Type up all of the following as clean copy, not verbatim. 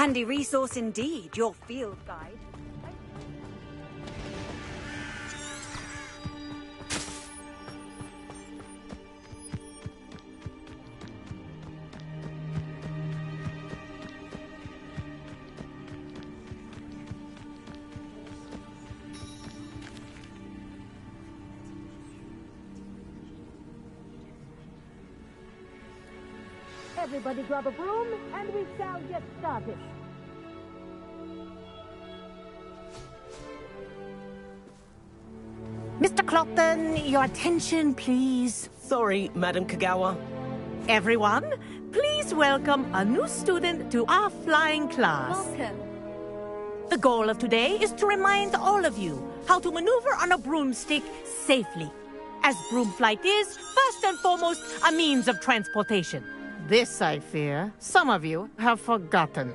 Handy resource indeed, your field guide. Everybody grab a broom, and we shall get started. Mr. Clopton, your attention, please. Sorry, Madam Kagawa. Everyone, please welcome a new student to our flying class. Welcome. The goal of today is to remind all of you how to maneuver on a broomstick safely, as broom flight is, first and foremost, a means of transportation. This, I fear, some of you have forgotten.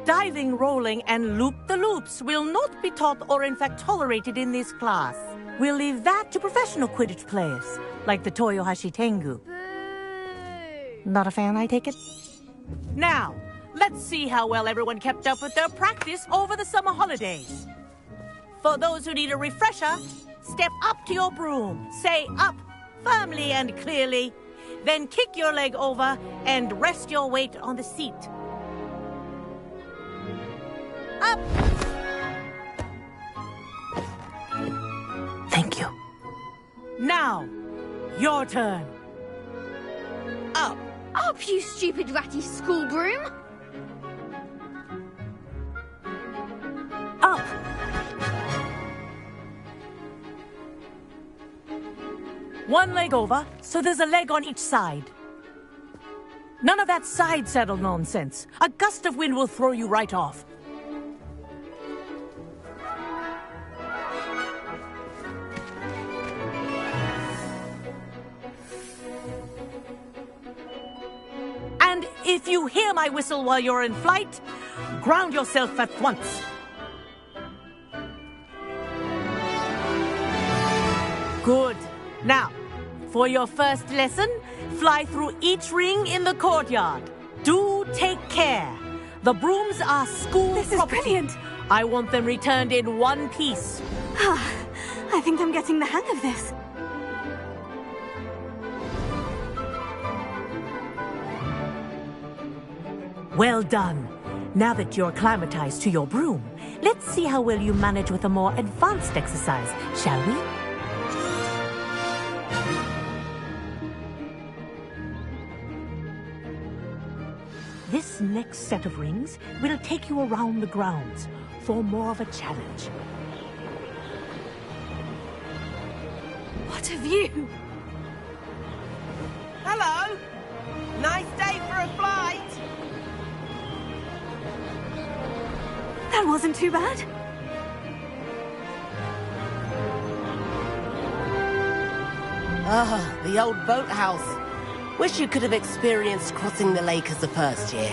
Diving, rolling, and loop-the-loops will not be taught or in fact tolerated in this class. We'll leave that to professional Quidditch players, like the Toyohashi Tengu. Boo! Not a fan, I take it? Now, let's see how well everyone kept up with their practice over the summer holidays. For those who need a refresher, step up to your broom, say up, firmly and clearly, then kick your leg over and rest your weight on the seat. Up! Thank you. Now, your turn. Up. Up, you stupid ratty school broom! Up. One leg over, so there's a leg on each side. None of that side saddle nonsense. A gust of wind will throw you right off. And if you hear my whistle while you're in flight, ground yourself at once. Good. Now, for your first lesson, fly through each ring in the courtyard. Do take care. The brooms are school property. This is brilliant. I want them returned in one piece. I think I'm getting the hang of this. Well done. Now that you're acclimatized to your broom, let's see how well you manage with a more advanced exercise, shall we? This next set of rings will take you around the grounds for more of a challenge. What a view! Hello! Nice day for a flight! That wasn't too bad. Ah, the old boathouse. Wish you could have experienced crossing the lake as a first year.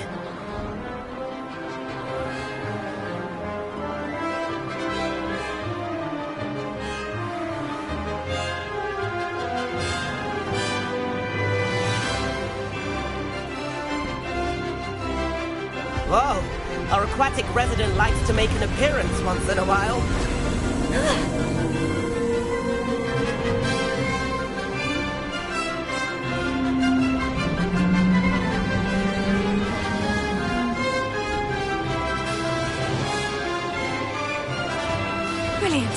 Whoa! Our aquatic resident likes to make an appearance once in a while. Brilliant.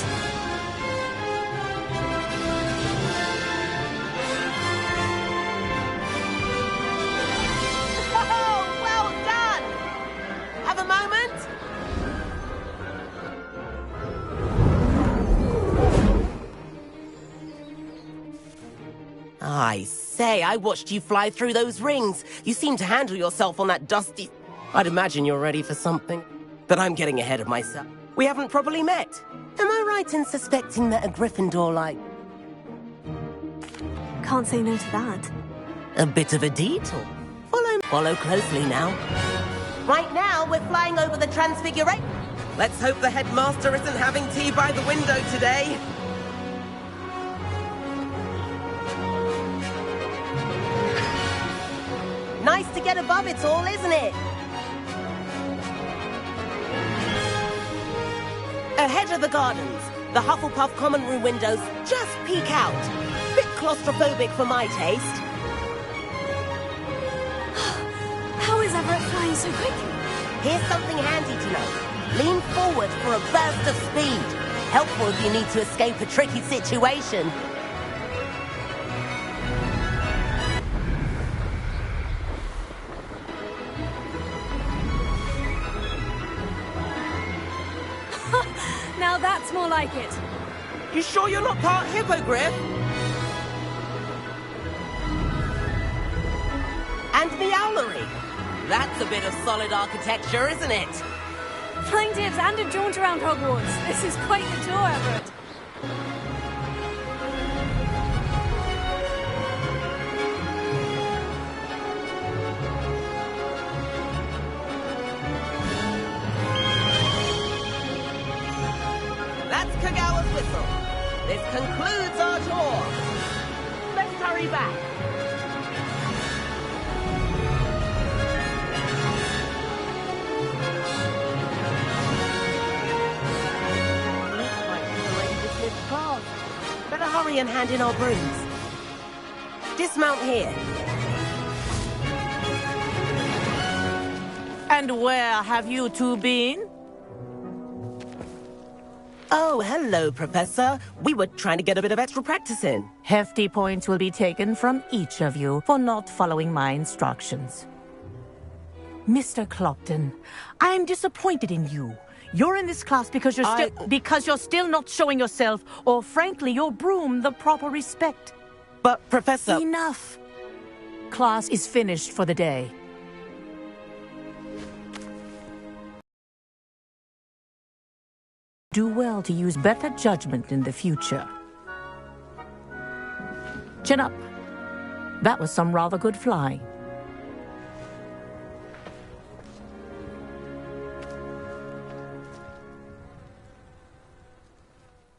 Oh, well done! Have a moment? I say, I watched you fly through those rings. You seem to handle yourself on that dusty... I'd imagine you're ready for something. But I'm getting ahead of myself. We haven't properly met. Am I right in suspecting that a Gryffindor like... Can't say no to that. A bit of a detour. Follow closely now. Right now, we're flying over the Transfiguration. Let's hope the headmaster isn't having tea by the window today. Nice to get above it all, isn't it? Ahead of the gardens, the Hufflepuff common room windows just peek out. Bit claustrophobic for my taste. How is Everett flying so quickly? Here's something handy to know. Lean forward for a burst of speed. Helpful if you need to escape a tricky situation. Now that's more like it. You sure you're not part hippogriff? And the owlery. That's a bit of solid architecture, isn't it? Flying dips and a jaunt around Hogwarts. This is quite the tour, Everett. That's Kagawa's whistle. This concludes our tour. Let's hurry back. Looks like we've already dismissed class. Better hurry and hand in our brooms. Dismount here. And where have you two been? Oh, hello, Professor. We were trying to get a bit of extra practice in. Hefty points will be taken from each of you for not following my instructions. Mr. Clopton, I am disappointed in you. You're in this class because you're still not showing yourself, or frankly, your broom, the proper respect. But, Professor... Enough. Class is finished for the day. Do well to use better judgment in the future. Chin up. That was some rather good flying.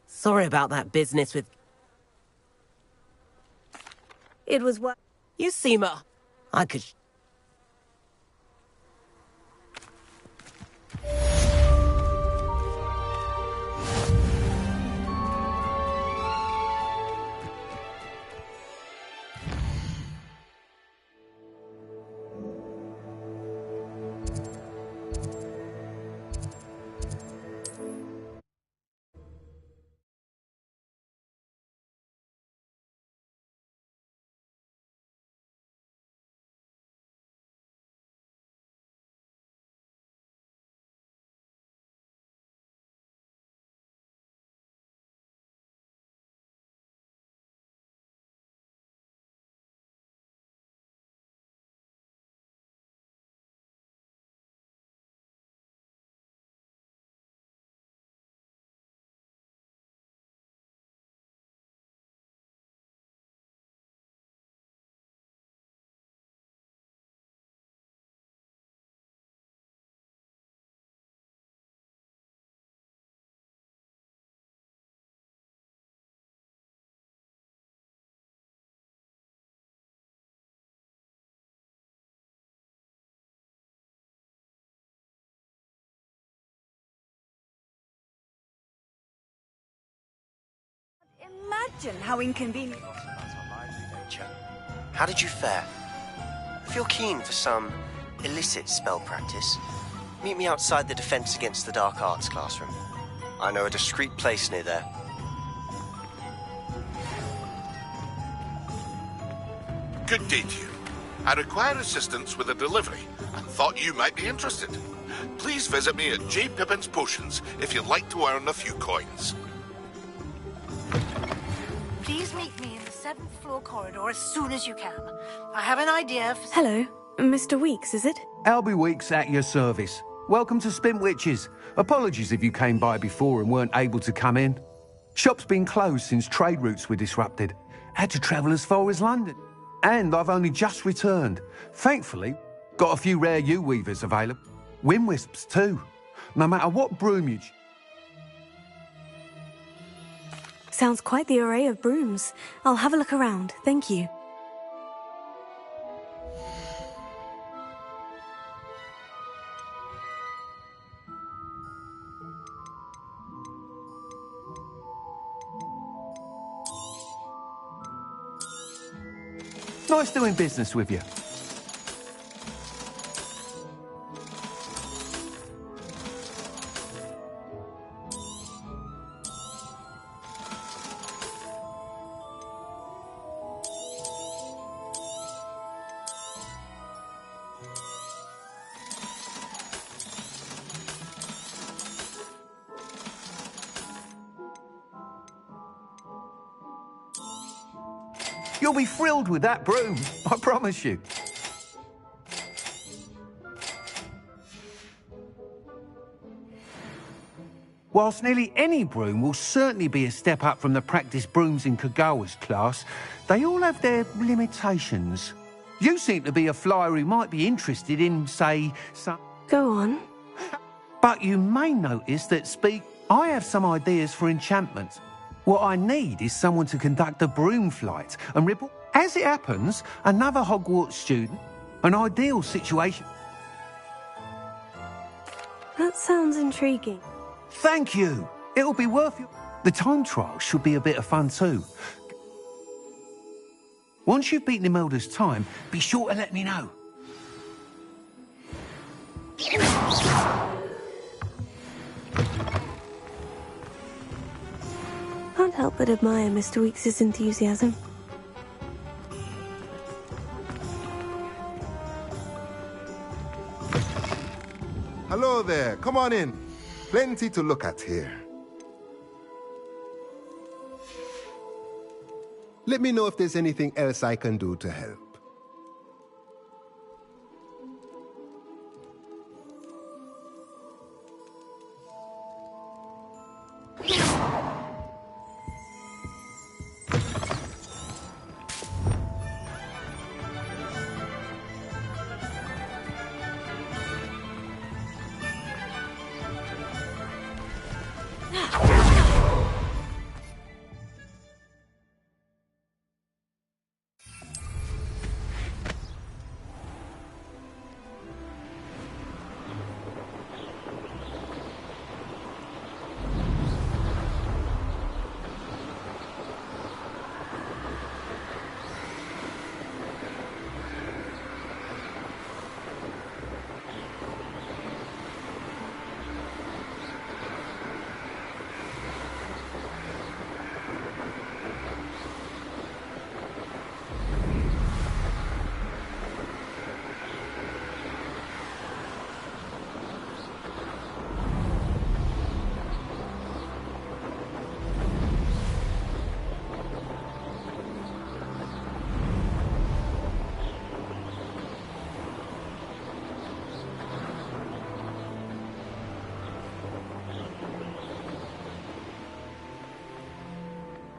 Sorry about that business with... It was what? You seem I could... Imagine how inconvenient. How did you fare? If you're keen for some illicit spell practice, meet me outside the Defense Against the Dark Arts classroom. I know a discreet place near there. Good day to you. I require assistance with a delivery and thought you might be interested. Please visit me at J. Pippin's Potions if you'd like to earn a few coins. Please meet me in the 7th floor corridor as soon as you can. I have an idea for... Hello, Mr. Weeks, is it? Albie Weeks at your service. Welcome to Spin Witches. Apologies if you came by before and weren't able to come in. Shop's been closed since trade routes were disrupted. Had to travel as far as London. And I've only just returned. Thankfully, got a few rare U-weavers available. Wind-wisps too. No matter what broom you... Sounds quite the array of brooms. I'll have a look around, thank you. Nice doing business with you. You'll be thrilled with that broom, I promise you. Whilst nearly any broom will certainly be a step up from the practice brooms in Kagawa's class, they all have their limitations. You seem to be a flyer who might be interested in, say, some... Go on. But you may notice that I have some ideas for enchantments. What I need is someone to conduct a broom flight and report. As it happens, another Hogwarts student, an ideal situation. That sounds intriguing. Thank you. It'll be worth it. The time trial should be a bit of fun too. Once you've beaten Imelda's time, be sure to let me know. Can't help but admire Mr. Weekes' enthusiasm. Hello there, come on in. Plenty to look at here. Let me know if there's anything else I can do to help.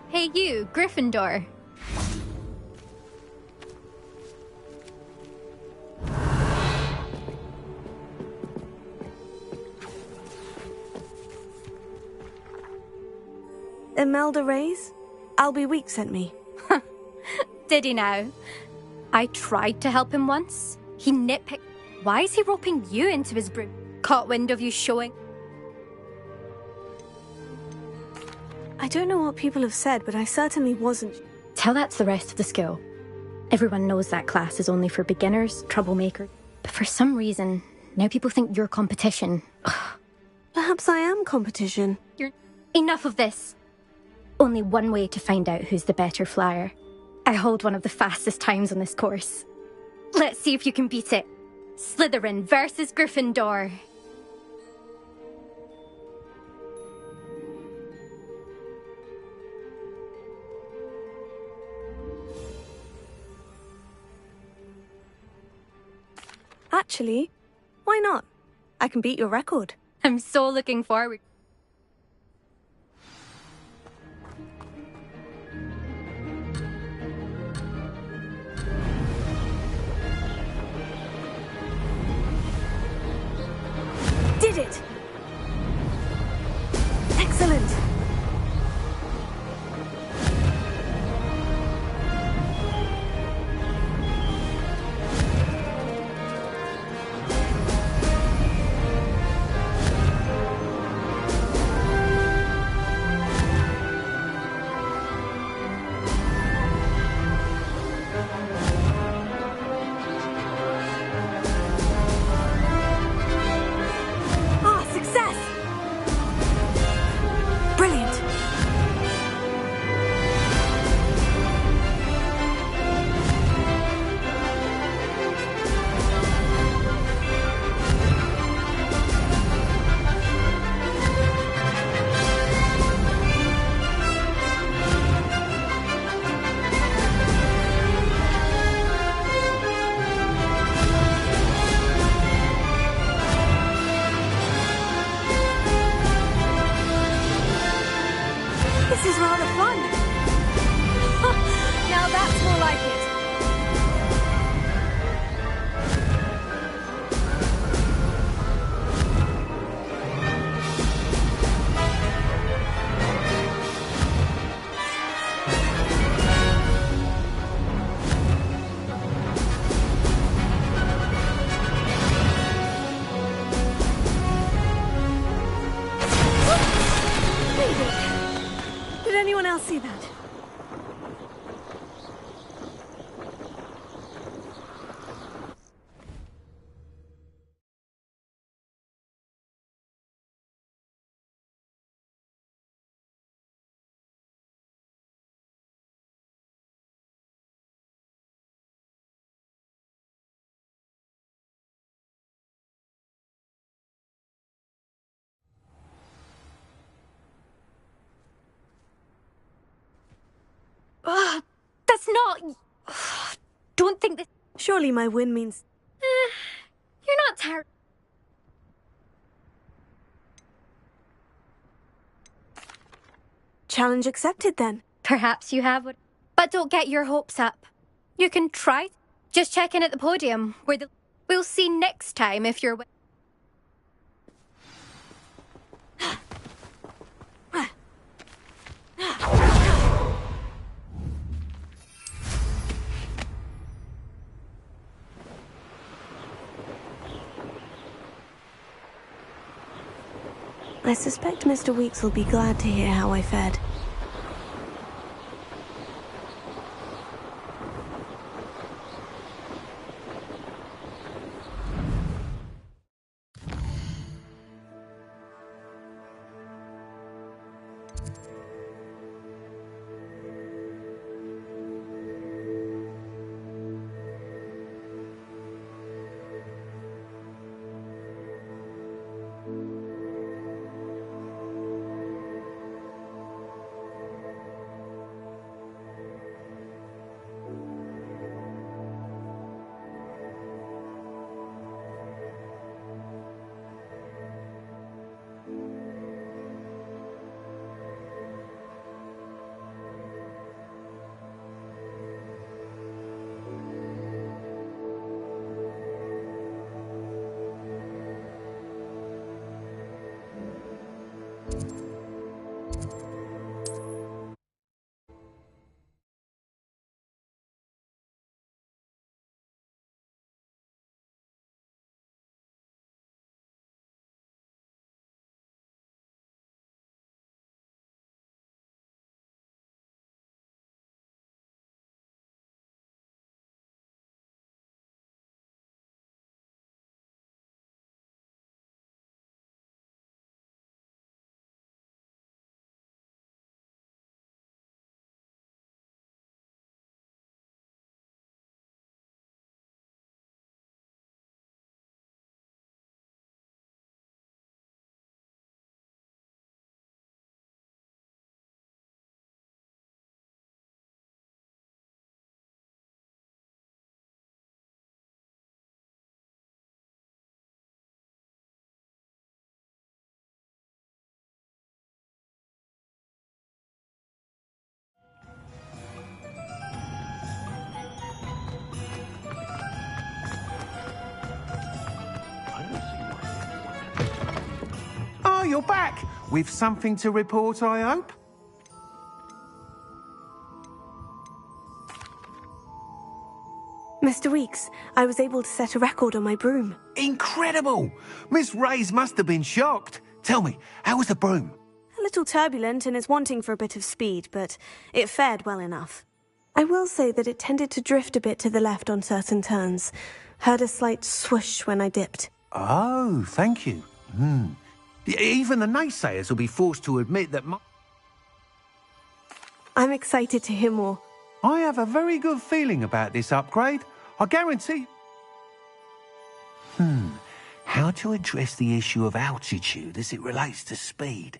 Hey you, Gryffindor. Imelda Reyes? Albie Week sent me. Did he now? I tried to help him once. He nitpicked. Why is he roping you into his broom? Caught wind of you showing. I don't know what people have said, but I certainly wasn't. Tell that to the rest of the school. Everyone knows that class is only for beginners, troublemakers. But for some reason, now people think you're competition. Perhaps I am competition. Enough of this. Only one way to find out who's the better flyer. I hold one of the fastest times on this course. Let's see if you can beat it. Slytherin versus Gryffindor. Actually, why not? I can beat your record. I'm so looking forward. Did it! Excellent! That's not... Don't think that... Surely my win means... You're not terrible. Challenge accepted, then. Perhaps you have one. But don't get your hopes up. You can try. Just check in at the podium, where the... We'll see next time if you're... I suspect Mr. Weeks will be glad to hear how I fared. Oh, you're back! With something to report, I hope? Mr. Weeks, I was able to set a record on my broom. Incredible! Miss Reyes must have been shocked. Tell me, how was the broom? A little turbulent and is wanting for a bit of speed, but it fared well enough. I will say that it tended to drift a bit to the left on certain turns. Heard a slight swoosh when I dipped. Oh, thank you. Even the naysayers will be forced to admit that I'm excited to hear more. I have a very good feeling about this upgrade. I guarantee... How to address the issue of altitude as it relates to speed?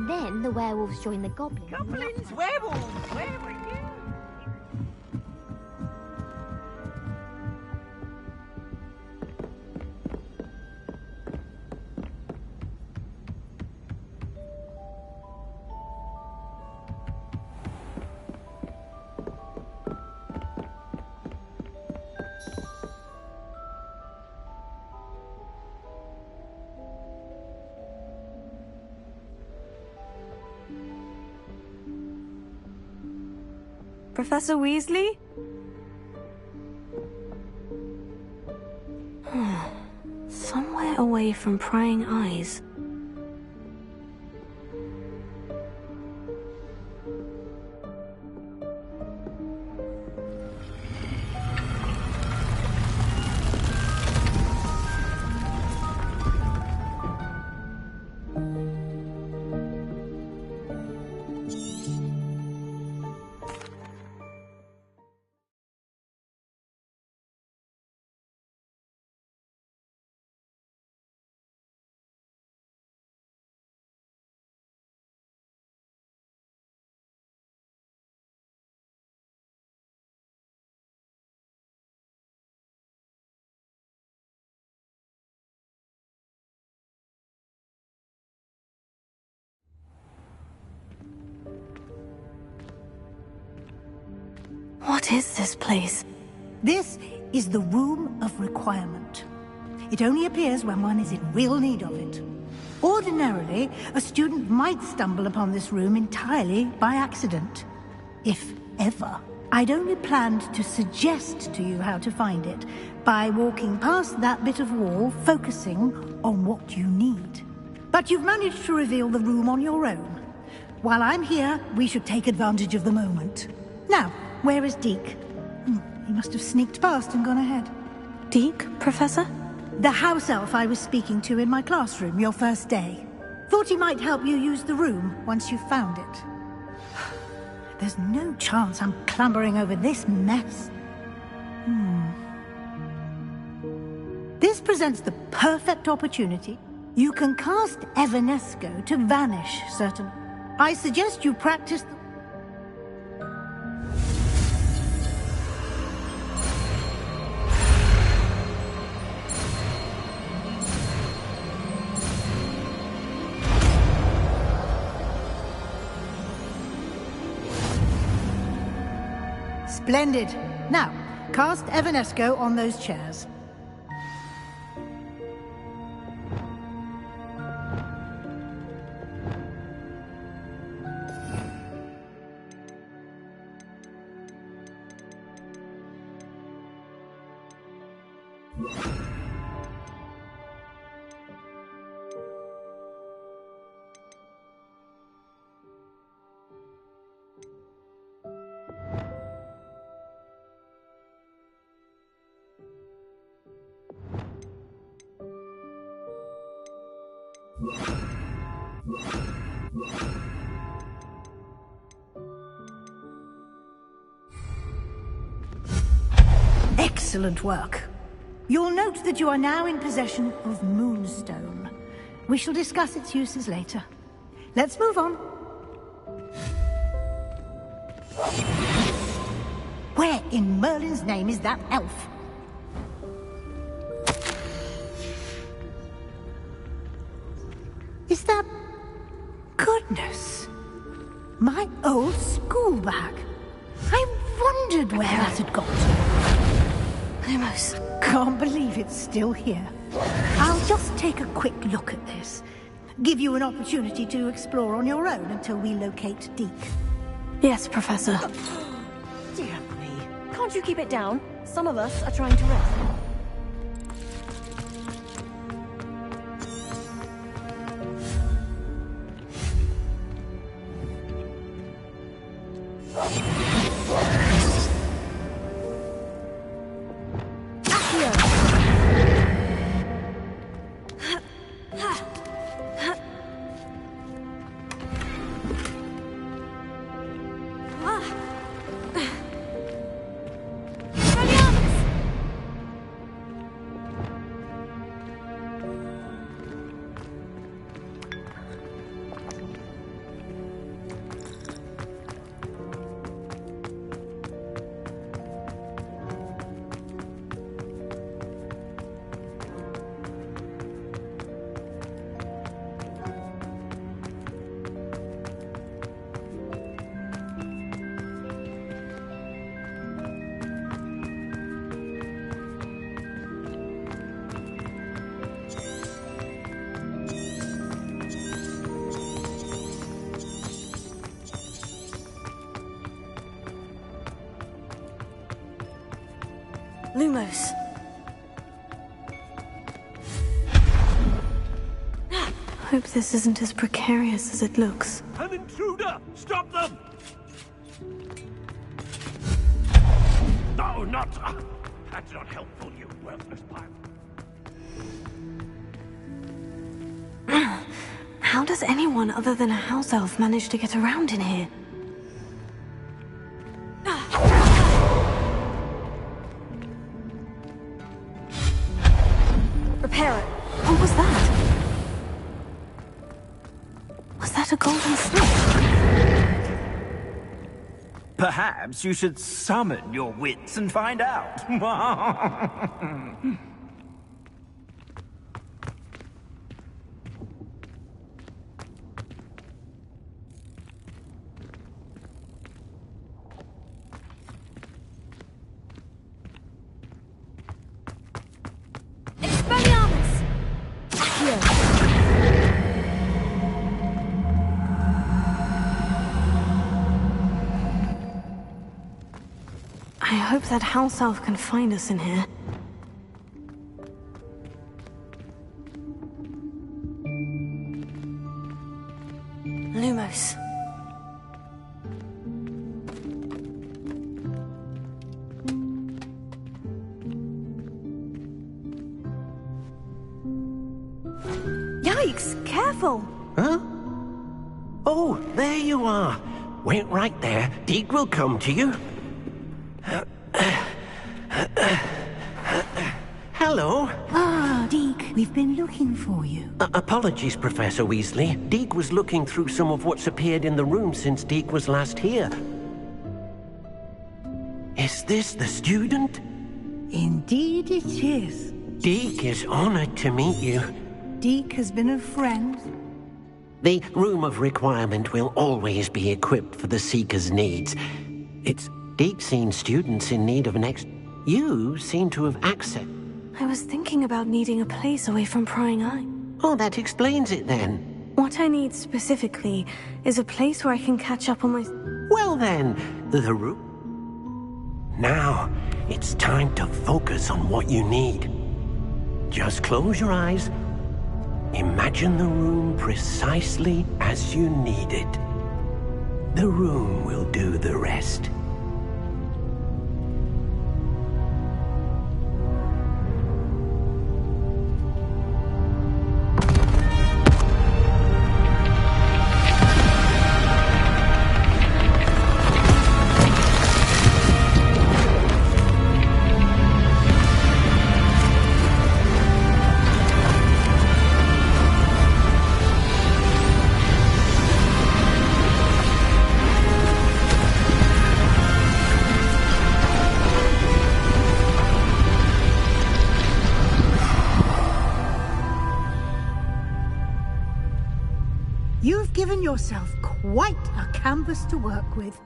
And then the werewolves join the goblins. Goblins, werewolves, where are you? Professor Weasley? Somewhere away from prying eyes. What is this place? This is the Room of Requirement. It only appears when one is in real need of it. Ordinarily, a student might stumble upon this room entirely by accident. If ever. I'd only planned to suggest to you how to find it by walking past that bit of wall, focusing on what you need. But you've managed to reveal the room on your own. While I'm here, we should take advantage of the moment. Now, where is Deke? He must have sneaked past and gone ahead. Deke, Professor? The house elf I was speaking to in my classroom your first day. Thought he might help you use the room once you've found it. There's no chance I'm clambering over this mess. This presents the perfect opportunity. You can cast Evanesco to vanish certain... I suggest you practice... Splendid. Now, cast Evanesco on those chairs. Excellent work. You'll note that you are now in possession of Moonstone. We shall discuss its uses later. Let's move on. Where in Merlin's name is that elf? Is that... Goodness! My old school bag. I wondered where that had got. Lumos. Can't believe it's still here. I'll just take a quick look at this. Give you an opportunity to explore on your own until we locate Deke. Yes, Professor. Dear me. Can't you keep it down? Some of us are trying to rest. Lumos. Hope this isn't as precarious as it looks. An intruder! Stop them! No, not... that's not helpful, you worthless pirate. How does anyone other than a house elf manage to get around in here? Repair it. What was that? Was that a golden snake? Perhaps you should summon your wits and find out. Expelliarmus! Accio! I hope that house elf can find us in here. Lumos. Yikes! Careful! Huh? Oh, there you are. Wait right there. Deke will come to you. Hello. Ah, Deke, we've been looking for you. Apologies, Professor Weasley. Deke was looking through some of what's appeared in the room since Deke was last here. Is this the student? Indeed it is. Deke is honored to meet you. Deke has been a friend. The Room of Requirement will always be equipped for the Seeker's needs. It's Deke's seen students in need of an You seem to have access. I was thinking about needing a place away from prying eye. Oh, that explains it then. What I need specifically is a place where I can catch up on my... Well then, the room... Now, it's time to focus on what you need. Just close your eyes. Imagine the room precisely as you need it. The room will do the rest. You've given yourself quite a canvas to work with.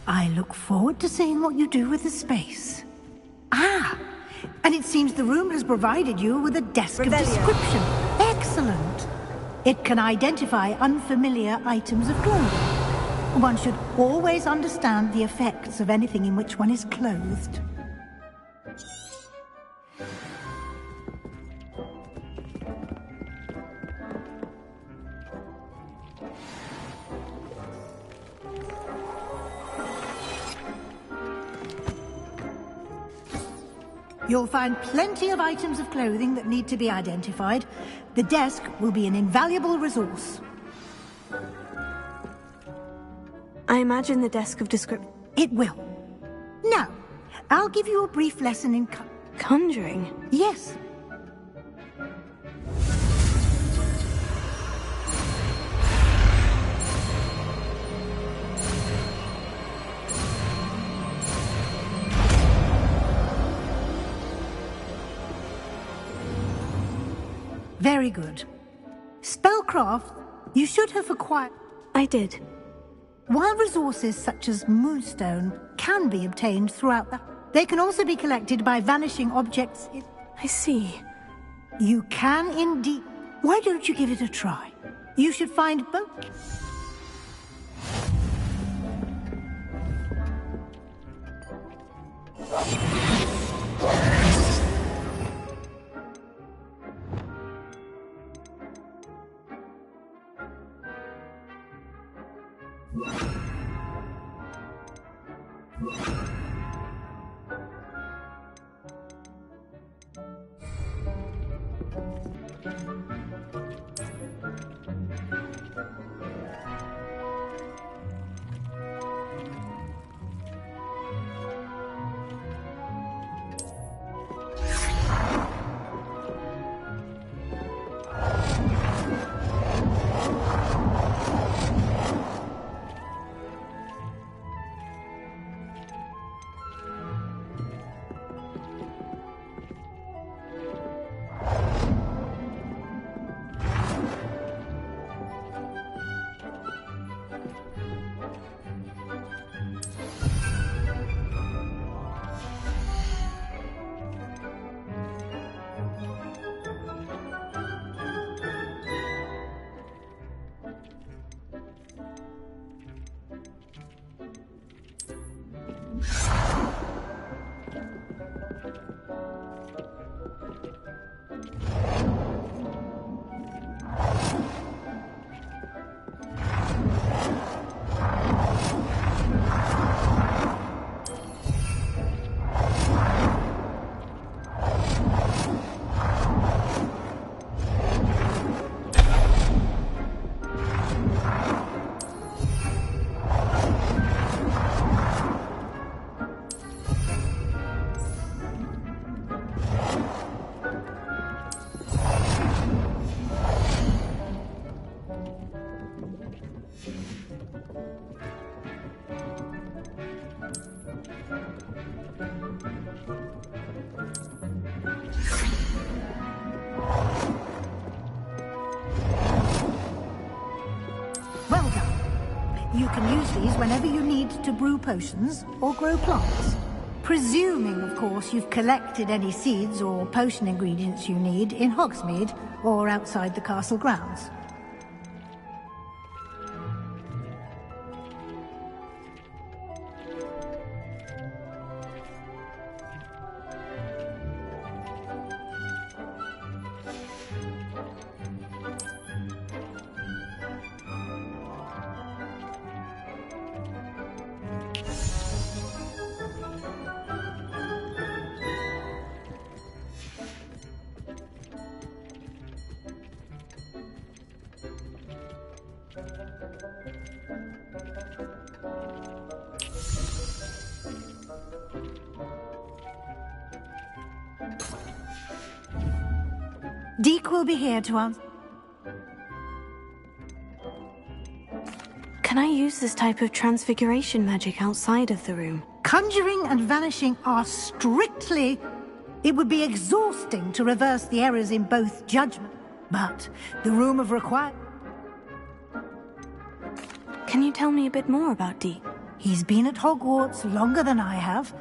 I look forward to seeing what you do with the space. Ah, and it seems the room has provided you with a desk of description. Excellent. It can identify unfamiliar items of clothing. One should always understand the effects of anything in which one is clothed. You'll find plenty of items of clothing that need to be identified. The desk will be an invaluable resource. I imagine the desk of description... It will. Now, I'll give you a brief lesson in conjuring? Yes. Very good. Spellcraft, you should have acquired... I did. While resources such as Moonstone can be obtained throughout they can also be collected by vanishing objects... I see. You can indeed... Why don't you give it a try? You should find both... Well done. You can use these whenever you need to brew potions or grow plants. Presuming, of course, you've collected any seeds or potion ingredients you need in Hogsmeade or outside the castle grounds. Deek will be here to answer. Can I use this type of transfiguration magic outside of the room? Conjuring and vanishing are strictly... It would be exhausting to reverse the errors in both judgment, but the Room of Require... Can you tell me a bit more about Deek? He's been at Hogwarts longer than I have.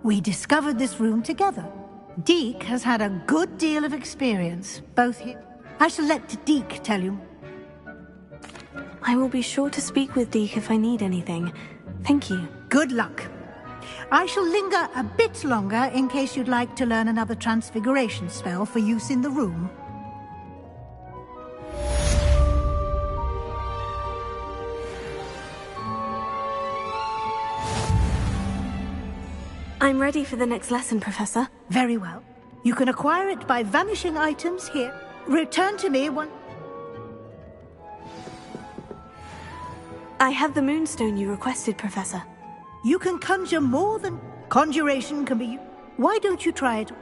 We discovered this room together. Deek has had a good deal of experience, both here... I shall let Deek tell you. I will be sure to speak with Deek if I need anything. Thank you. Good luck. I shall linger a bit longer in case you'd like to learn another transfiguration spell for use in the room. I'm ready for the next lesson, Professor. Very well. You can acquire it by vanishing items here. Return to me when... I have the moonstone you requested, Professor. You can conjure more than... Conjuration can be... Why don't you try it?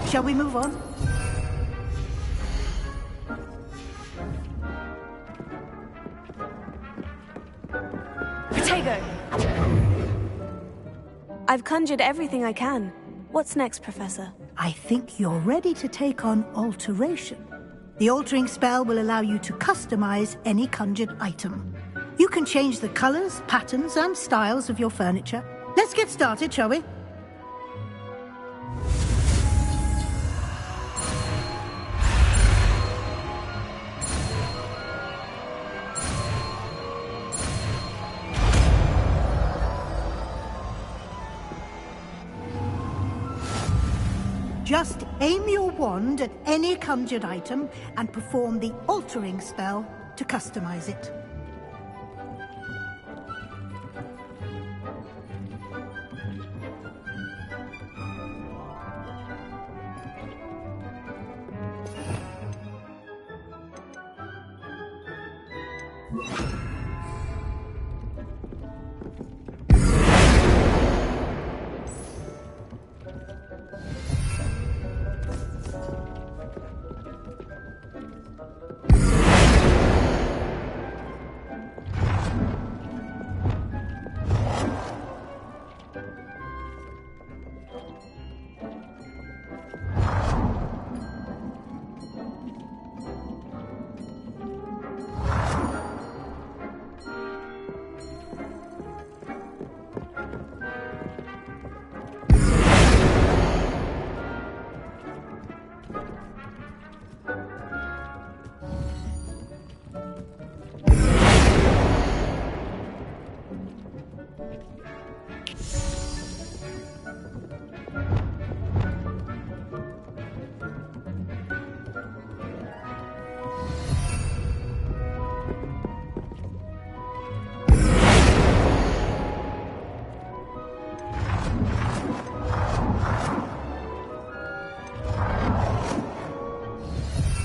Shall we move on? Protego! I've conjured everything I can. What's next, Professor? I think you're ready to take on alteration. The altering spell will allow you to customize any conjured item. You can change the colors, patterns, and styles of your furniture. Let's get started, shall we? Just aim your wand at any conjured item and perform the altering spell to customize it.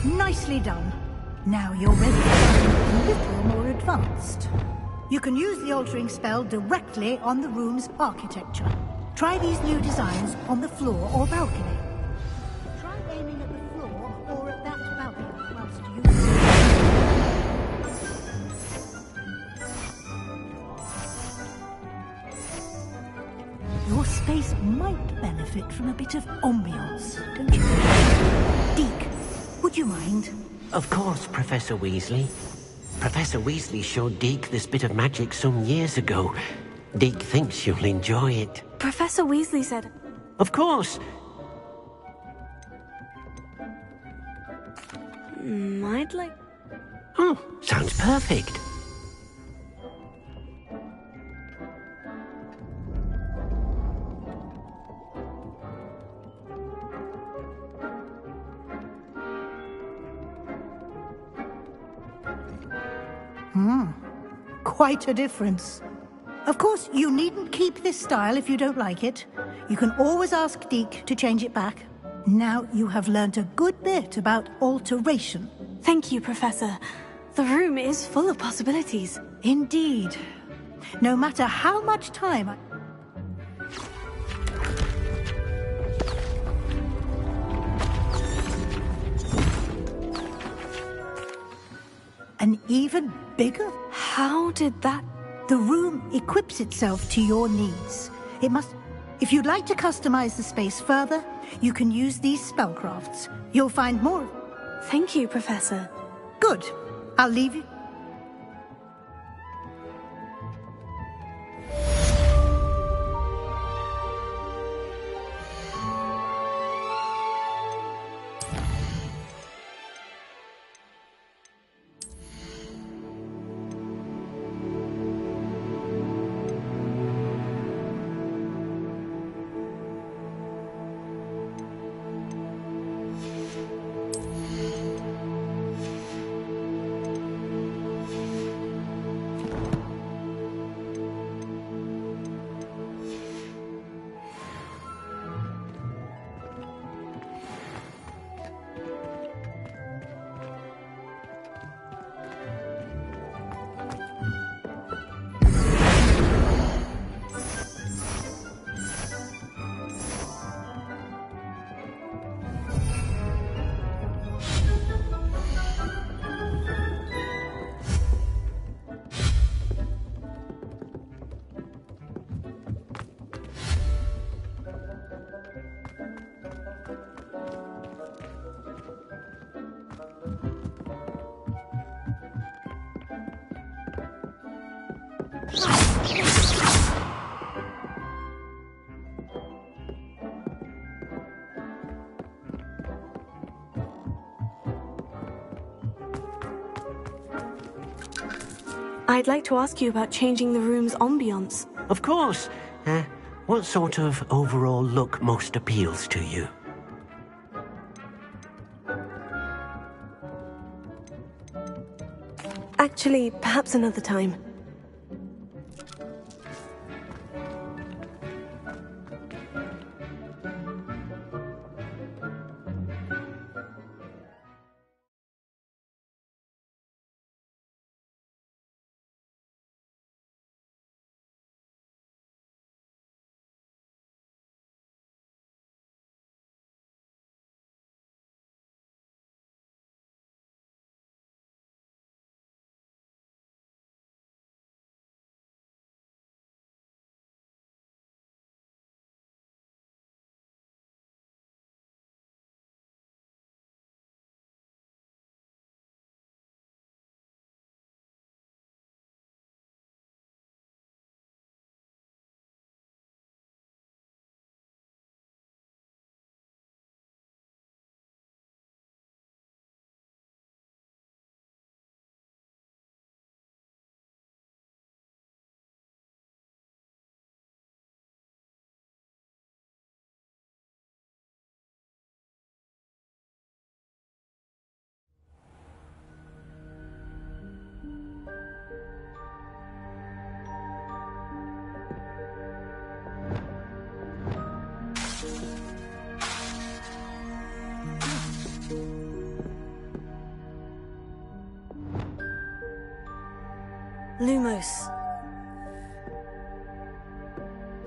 Nicely done. Now you're ready for something a little more advanced. You can use the altering spell directly on the room's architecture. Try these new designs on the floor or balcony. Try aiming at the floor or at that balcony whilst you... Your space might benefit from a bit of ambiance, don't you? Deke, would you mind? Of course, Professor Weasley. Professor Weasley showed Deke this bit of magic some years ago. Deke thinks you'll enjoy it. Professor Weasley said... Of course. I'd like... Oh, sounds perfect. Quite a difference. Of course, you needn't keep this style if you don't like it. You can always ask Deke to change it back. Now you have learnt a good bit about alteration. Thank you, Professor. The room is full of possibilities. Indeed. No matter how much time I... An even bigger... How did that... The room equips itself to your needs. It must... If you'd like to customize the space further, you can use these spellcrafts. You'll find more... Thank you, Professor. Good. I'll leave you... I'd like to ask you about changing the room's ambiance. Of course. What sort of overall look most appeals to you? Actually, perhaps another time. Lumos.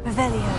Revelio.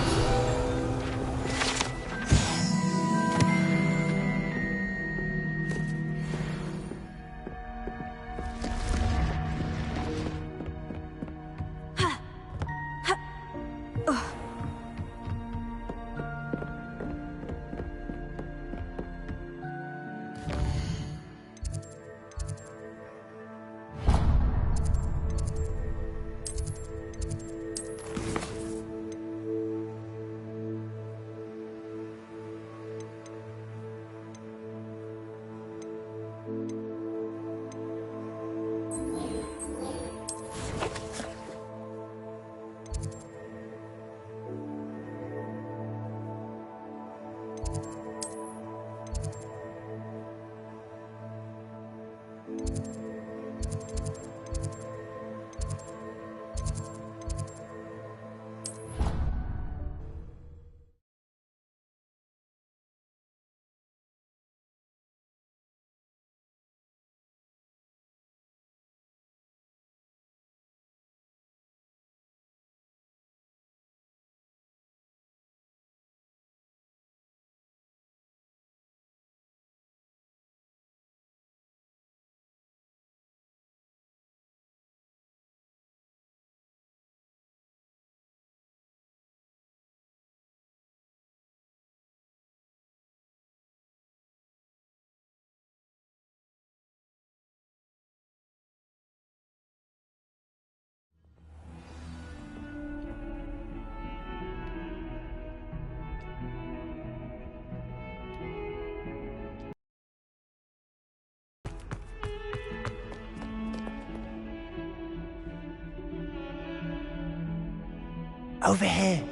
Over here.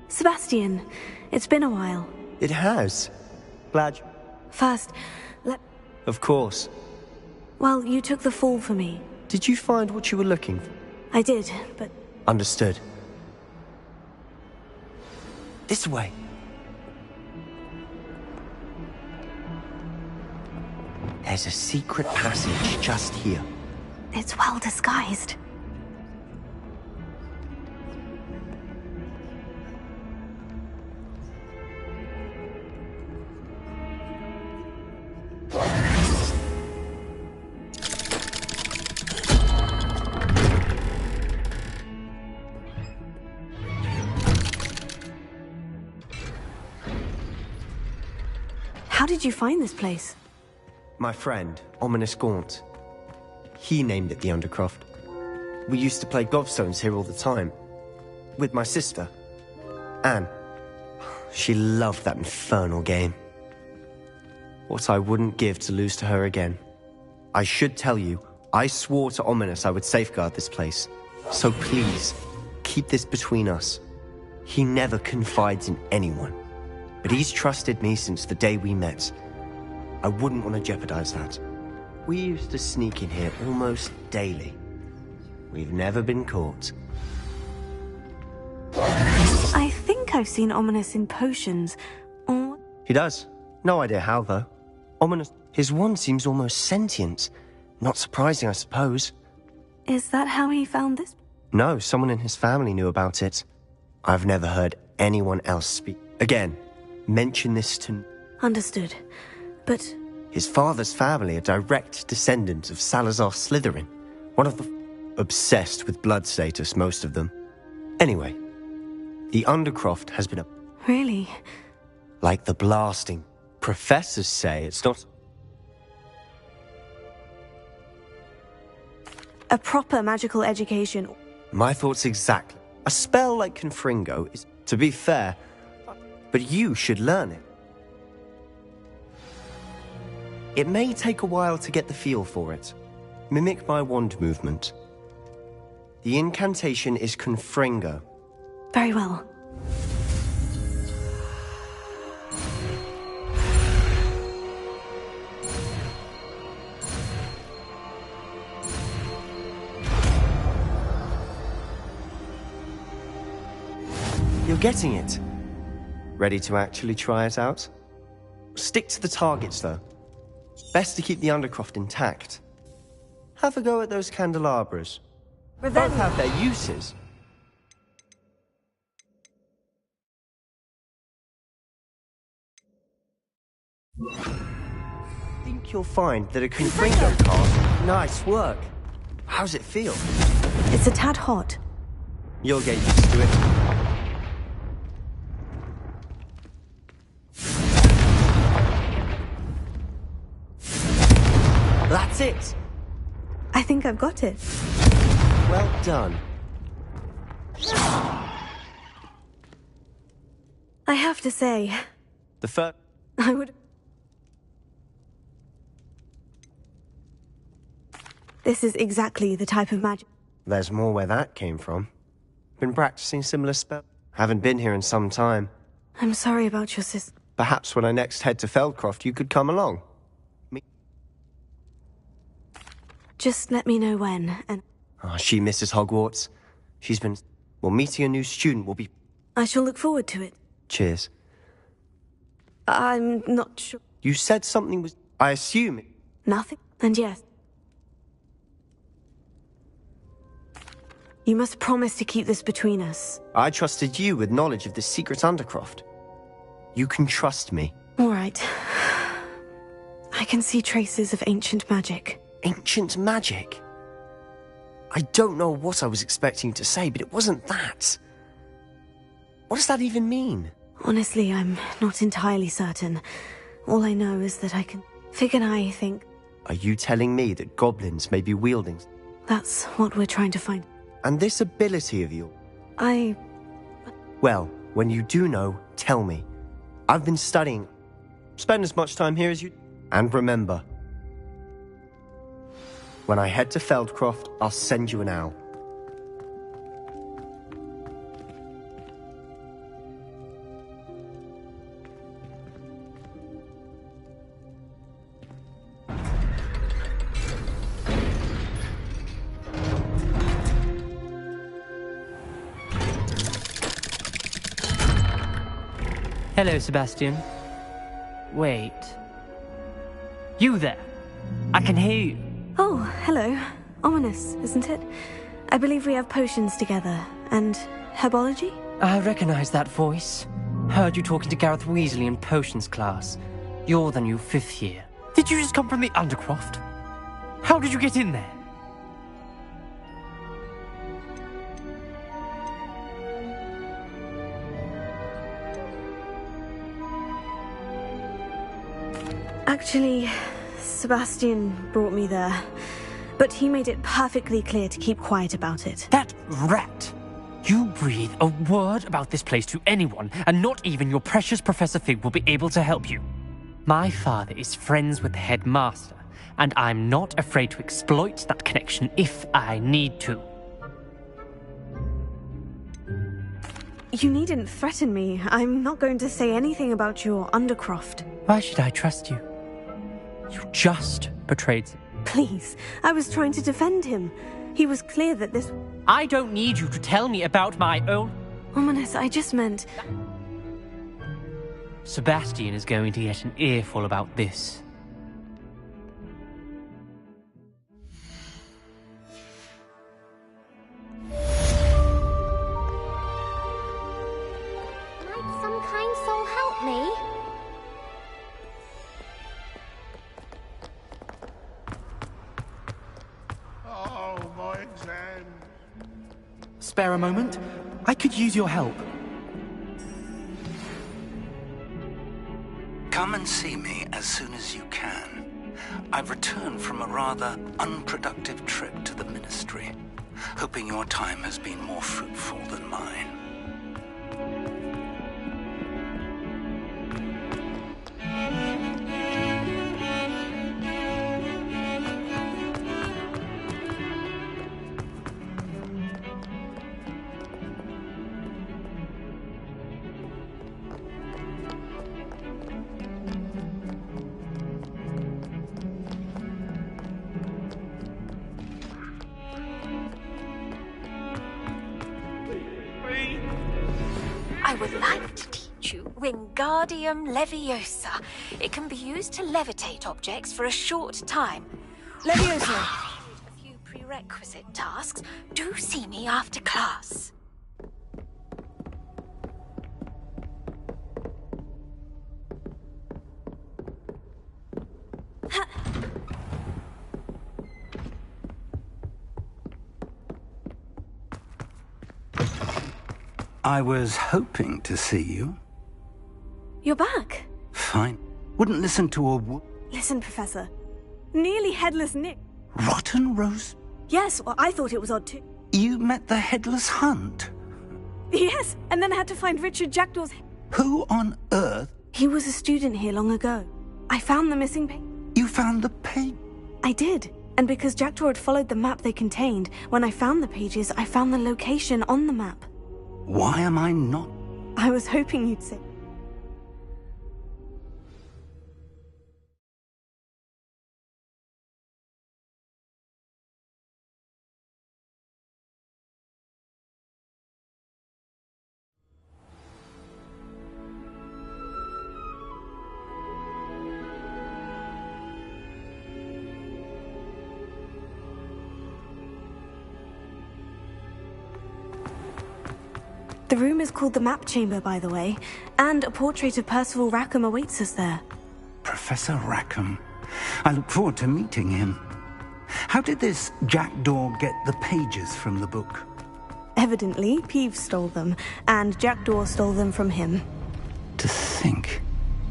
Sebastian, it's been a while. It has. Glad. First, Of course. well, you took the fall for me. Did you find what you were looking for? I did, but Understood. This way. There's a secret passage just here. it's well disguised. How did you find this place? My friend, Ominous Gaunt. He named it the Undercroft. We used to play gobstones here all the time. With my sister, Anne. She loved that infernal game. What I wouldn't give to lose to her again. I should tell you, I swore to Ominis I would safeguard this place. So please, keep this between us. He never confides in anyone. But he's trusted me since the day we met. I wouldn't want to jeopardize that. We used to sneak in here almost daily. We've never been caught. I think I've seen Ominis in potions. Or... He does. No idea how, though. Ominis... His wand seems almost sentient. Not surprising, I suppose. Is that how he found this? No, someone in his family knew about it. I've never heard anyone else speak. Again, mention this to... Understood. But... His father's family are direct descendants of Salazar Slytherin. One of the... Obsessed with blood status, most of them. Anyway, the Undercroft has been a... Really? Like the blasting. Professors say it's not... A proper magical education. My thoughts exactly. A spell like Confringo is, to be fair, but you should learn it. It may take a while to get the feel for it. Mimic my wand movement. The incantation is Confringo. Very well. You're getting it. Ready to actually try it out? Stick to the targets, though. Best to keep the Undercroft intact. Have a go at those candelabras. Both have their uses. I think you'll find that a Confringo card... Nice work. How's it feel? It's a tad hot. You'll get used to it. That's it! I think I've got it. Well done. I have to say... The first... I would... This is exactly the type of magic... There's more where that came from. Been practicing similar spells. Haven't been here in some time. I'm sorry about your sister. Perhaps when I next head to Feldcroft, you could come along. Just let me know when, and... Oh, she misses Hogwarts. She's been... Well, meeting a new student will be... I shall look forward to it. Cheers. I'm not sure... You said something was... I assume... Nothing? And yes. You must promise to keep this between us. I trusted you with knowledge of this secret Undercroft. You can trust me. All right. I can see traces of ancient magic. Ancient magic? I don't know what I was expecting you to say, but it wasn't that. What does that even mean? Honestly, I'm not entirely certain. All I know is that I can... Fig and I think... Are you telling me that goblins may be wielding... That's what we're trying to find. And this ability of yours? Well, when you do know, tell me. I've been studying. Spend as much time here as you... And remember... When I head to Feldcroft, I'll send you an owl. Hello, Sebastian. Wait. You there? I can hear you. Oh, hello. Ominous, isn't it? I believe we have potions together. And herbology? I recognize that voice. Heard you talking to Gareth Weasley in potions class. You're the new 5th year. Did you just come from the Undercroft? How did you get in there? Actually, Sebastian brought me there. But he made it perfectly clear to keep quiet about it. That rat! You breathe a word about this place to anyone, and not even your precious Professor Fig will be able to help you. My father is friends with the headmaster, and I'm not afraid to exploit that connection if I need to. You needn't threaten me. I'm not going to say anything about your Undercroft. Why should I trust you? You just betrayed... Please, I was trying to defend him. He was clear that this... I don't need you to tell me about my own... Ominous, I just meant... Sebastian is going to get an earful about this. Might some kind soul help me? Oh, my exam. Spare a moment? I could use your help. Come and see me as soon as you can. I've returned from a rather unproductive trip to the Ministry, hoping your time has been more fruitful than mine. I would like to teach you Wingardium Leviosa. It can be used to levitate objects for a short time. Leviosa. A few prerequisite tasks. Do see me after class. I was hoping to see you. You're back. Fine. Wouldn't listen to a Listen, Professor. Nearly headless Nick. rotten roast. Yes, well, I thought it was odd too. You met the Headless Hunt? Yes, and then I had to find Richard Jackdaw's... Who on earth? He was a student here long ago. I found the missing page. You found the page? I did. And because Jackdaw had followed the map they contained, when I found the pages, I found the location on the map. Why am I not? I was hoping you'd say... The room is called the Map Chamber, by the way, and a portrait of Percival Rackham awaits us there. Professor Rackham. I look forward to meeting him. How did this Jackdaw get the pages from the book? Evidently, Peeves stole them, and Jackdaw stole them from him. To think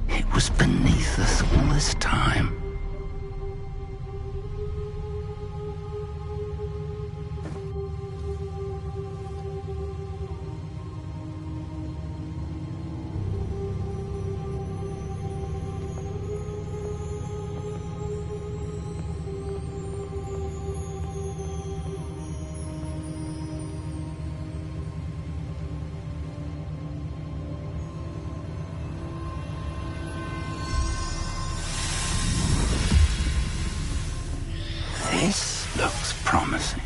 it was beneath us all this time. This looks promising.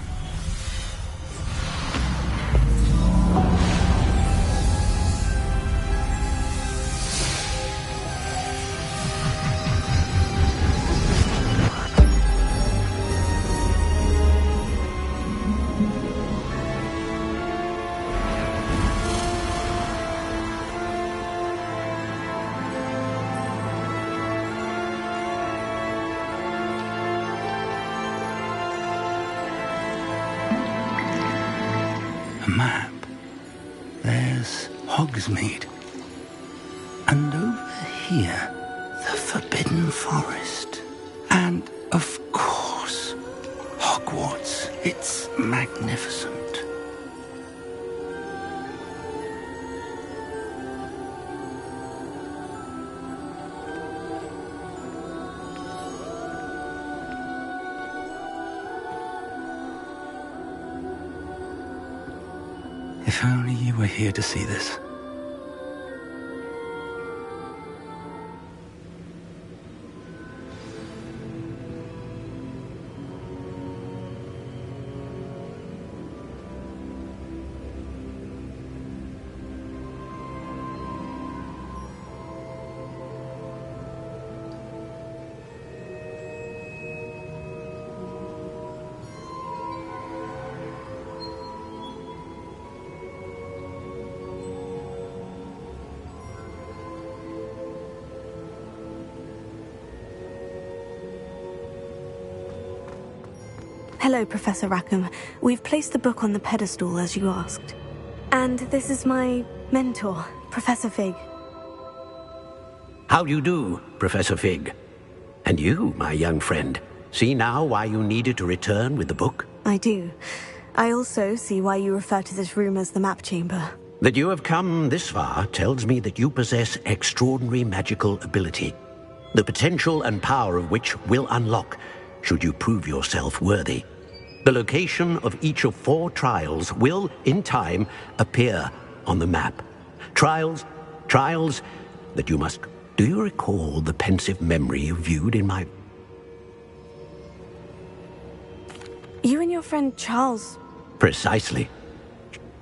A map. There's Hogsmeade. And over here, the Forbidden Forest. And, of course, Hogwarts. It's magnificent. If only you were here to see this. Hello, Professor Rackham. We've placed the book on the pedestal as you asked. And this is my mentor, Professor Fig. How do you do, Professor Fig? And you, my young friend, see now why you needed to return with the book? I do. I also see why you refer to this room as the map chamber. That you have come this far tells me that you possess extraordinary magical ability, the potential and power of which will unlock should you prove yourself worthy. The location of each of 4 trials will, in time, appear on the map. Trials that you must... Do you recall the pensive memory you viewed in my... You and your friend Charles... Precisely.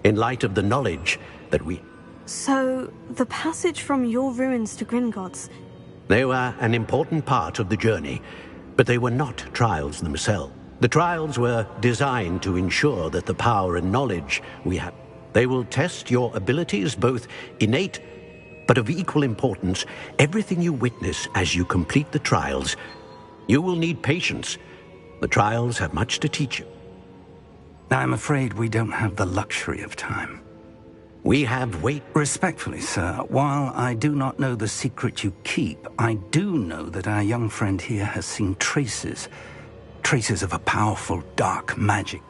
In light of the knowledge that we... So, the passage from your ruins to Gringotts... They were an important part of the journey, but they were not trials themselves. The trials were designed to ensure that the power and knowledge we have... They will test your abilities, both innate, but of equal importance. Everything you witness as you complete the trials, you will need patience. The trials have much to teach you. I'm afraid we don't have the luxury of time. We have wait... Respectfully, sir, while I do not know the secret you keep, I do know that our young friend here has seen traces of a powerful dark magic.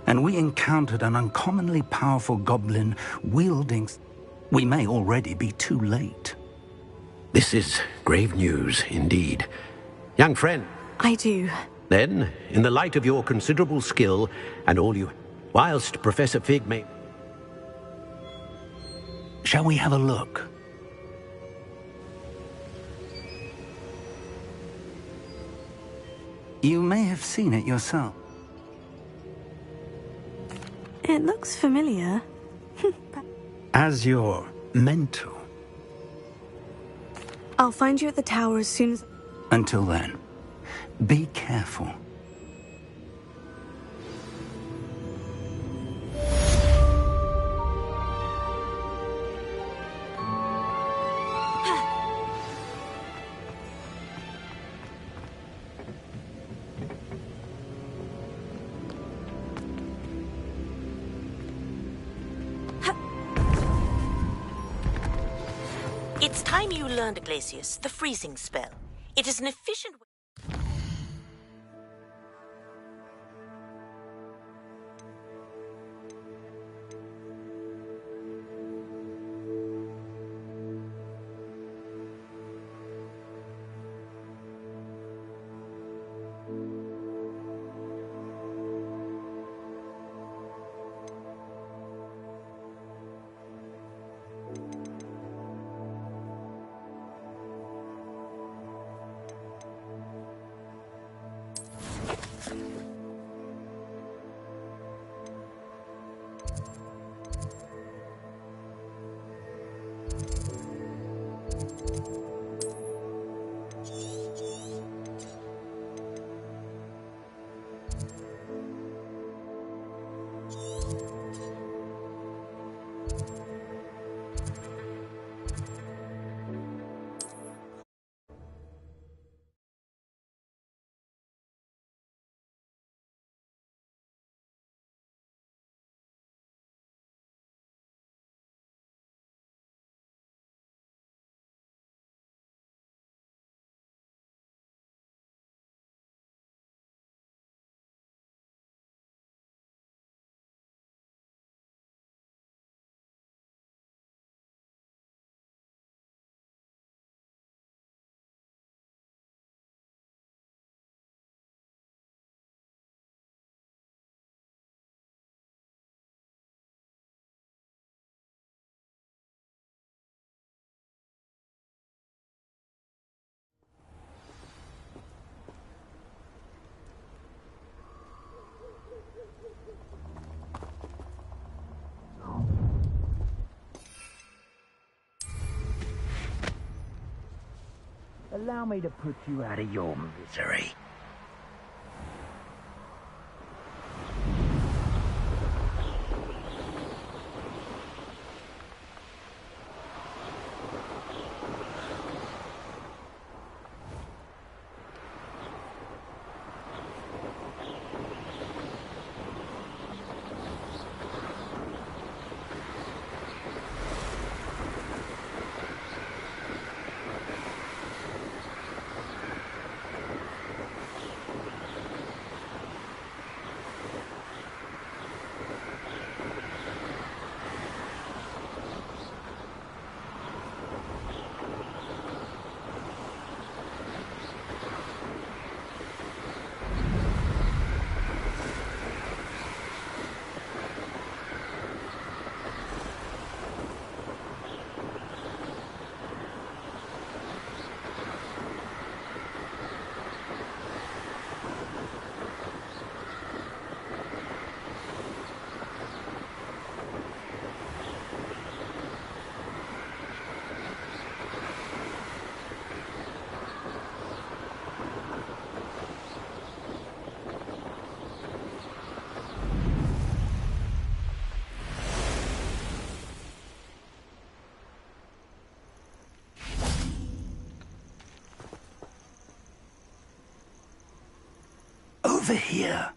And we encountered an uncommonly powerful goblin wielding... We may already be too late. This is grave news, indeed. Young friend. I do. Then, in the light of your considerable skill and all you... Whilst Professor Fig may... Shall we have a look? You may have seen it yourself. It looks familiar. As your mentor. I'll find you at the tower as soon as... Until then, be careful. It's time you learned, Glacius, the freezing spell. It is an efficient way... Allow me to put you out of your misery. Over here.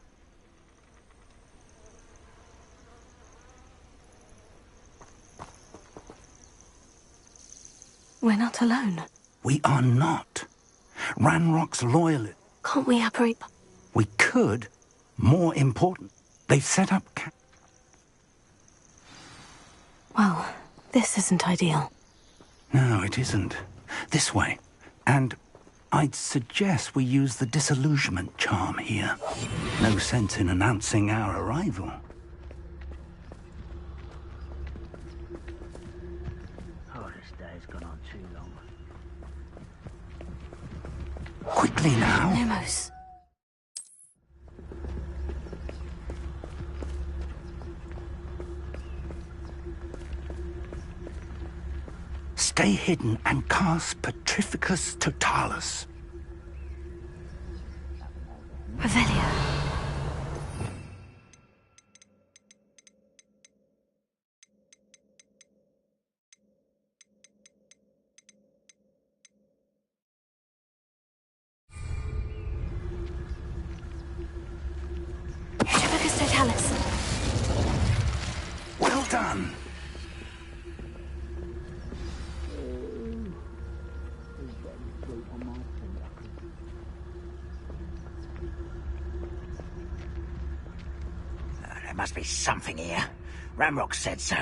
We're not alone. We are not. Ranrock's loyalists. Can't we operate? We could. More important, they've set up Well, this isn't ideal. No, it isn't. This way. And I'd suggest we use the disillusionment charm here. No sense in announcing our arrival. Oh, this day's gone on too long. Quickly now. Nemo's. Stay hidden and cast Petrificus Totalis. Revelio. Petrificus Totalis. Well done. There must be something here. Ranrock said so.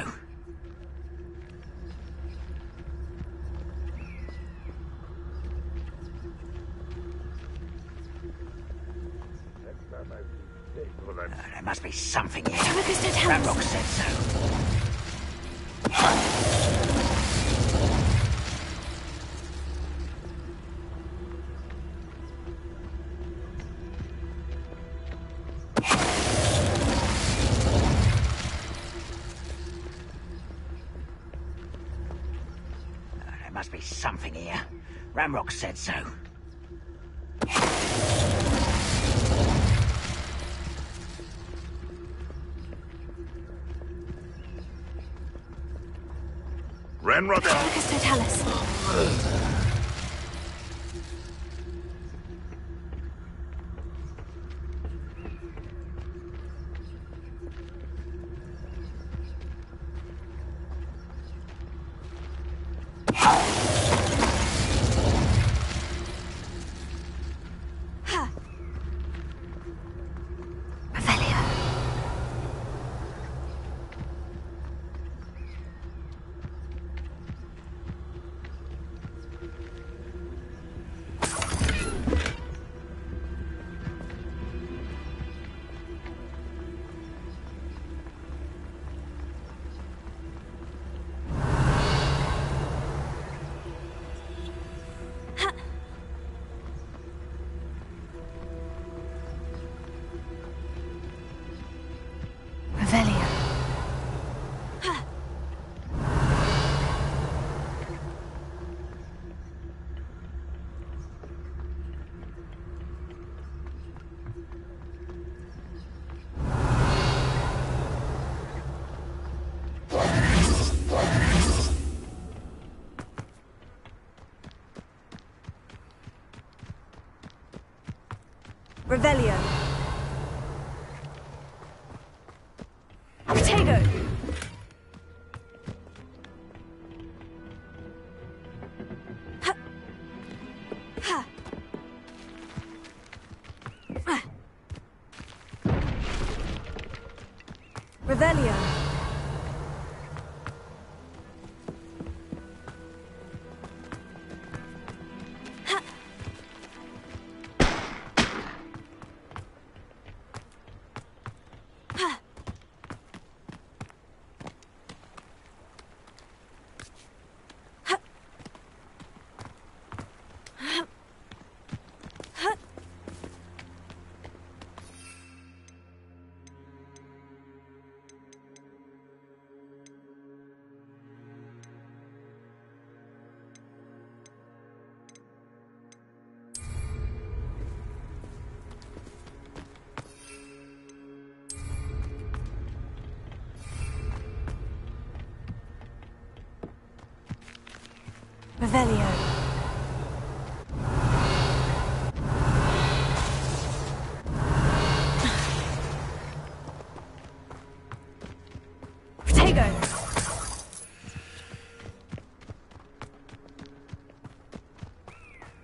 There must be something here. Ranrock said so. There must be something here. Ranrock said so. Ranrock. Petrificus Totalis. Revelio. Protego! Revelio. Revelio. Protego!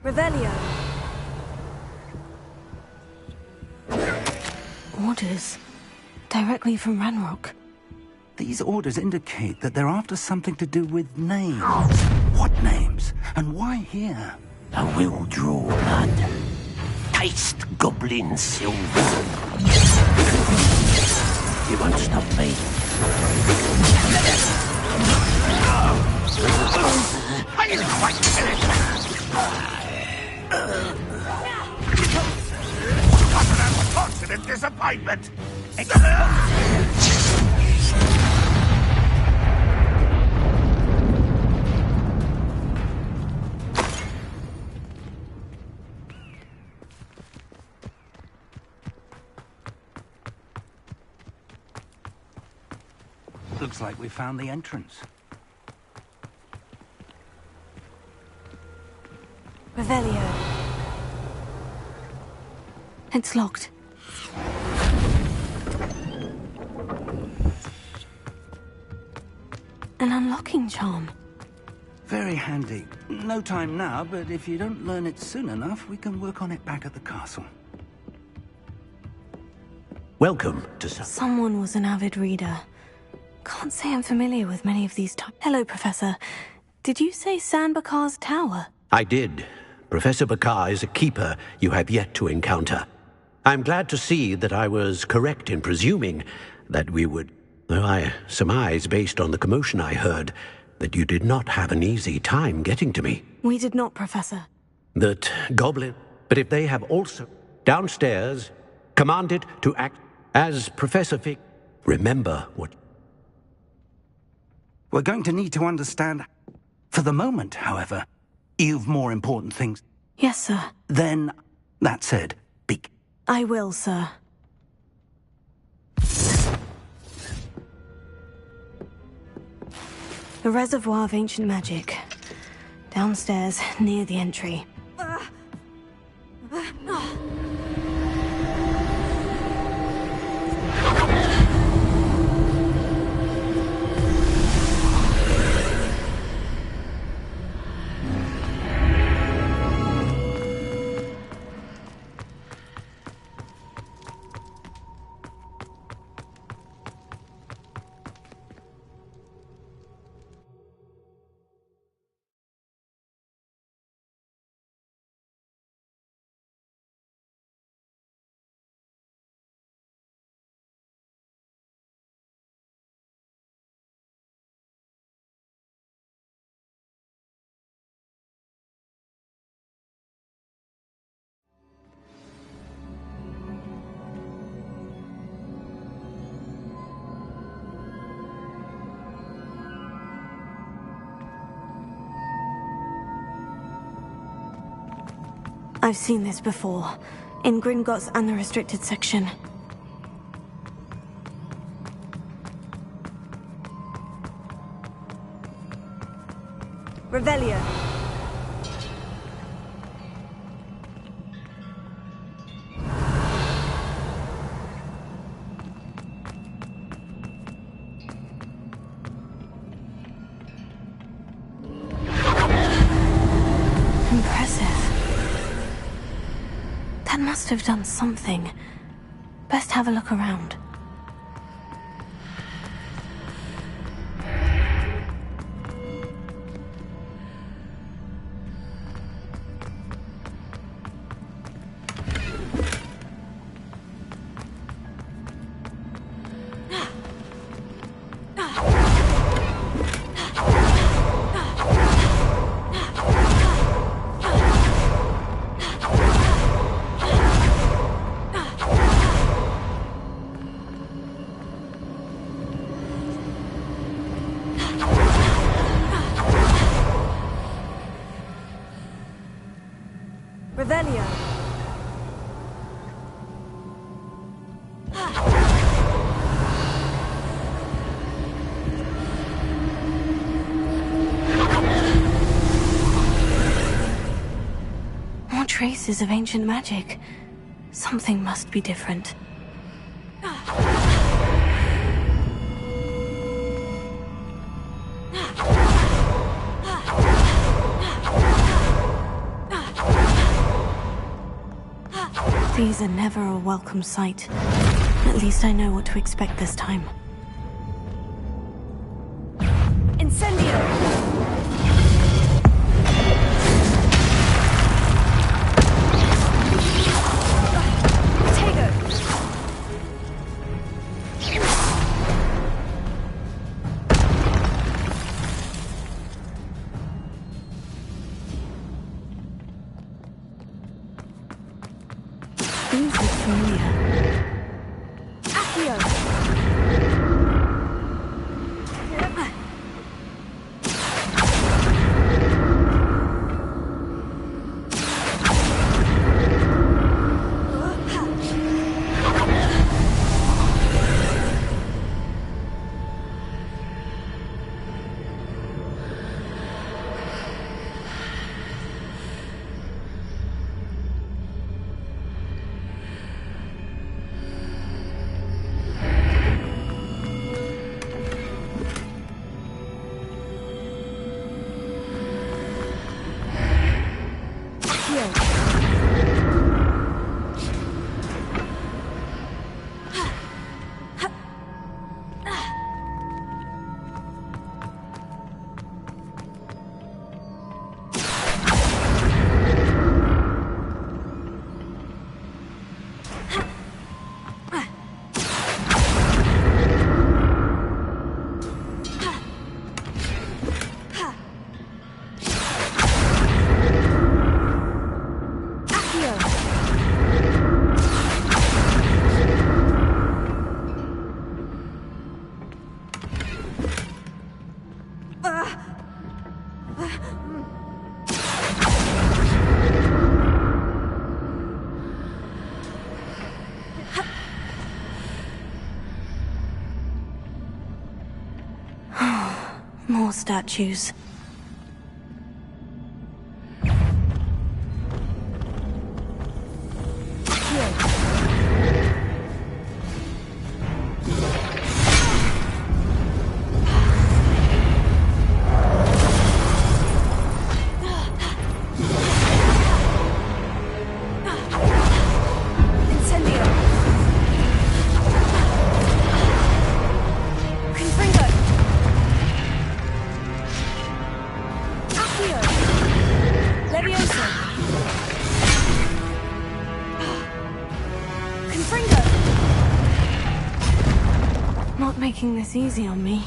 Revelio. Orders. Directly from Ranrock. These orders indicate that they're after something to do with names. What names? And why here? I will draw blood. Taste goblin silver. You won't stop me. I didn't quite finish. What an unfortunate disappointment. Looks like we found the entrance. Revelio. It's locked. An unlocking charm. Very handy. No time now, but if you don't learn it soon enough, we can work on it back at the castle. Welcome to Someone was an avid reader. Can't say I'm familiar with many of these Hello, Professor. Did you say San Bakar's tower? I did. Professor Bakar is a keeper you have yet to encounter. I'm glad to see that I was correct in presuming that we would... Though I surmise, based on the commotion I heard, that you did not have an easy time getting to me. We did not, Professor. That goblin... But if they have also... Downstairs, commanded to act as Professor Fig... Remember what... We're going to need to understand... For the moment, however, you've more important things. Yes, sir. Then, that said, speak. I will, sir. The reservoir of ancient magic. Downstairs, near the entry. I've seen this before, in Gringotts and the restricted section. Revelio. Impressive. That must have done something. Best have a look around. Revelio. More traces of ancient magic. Something must be different. These are never a welcome sight. At least I know what to expect this time. Incendio! These look familiar. Accio! More statues. Not making this easy on me.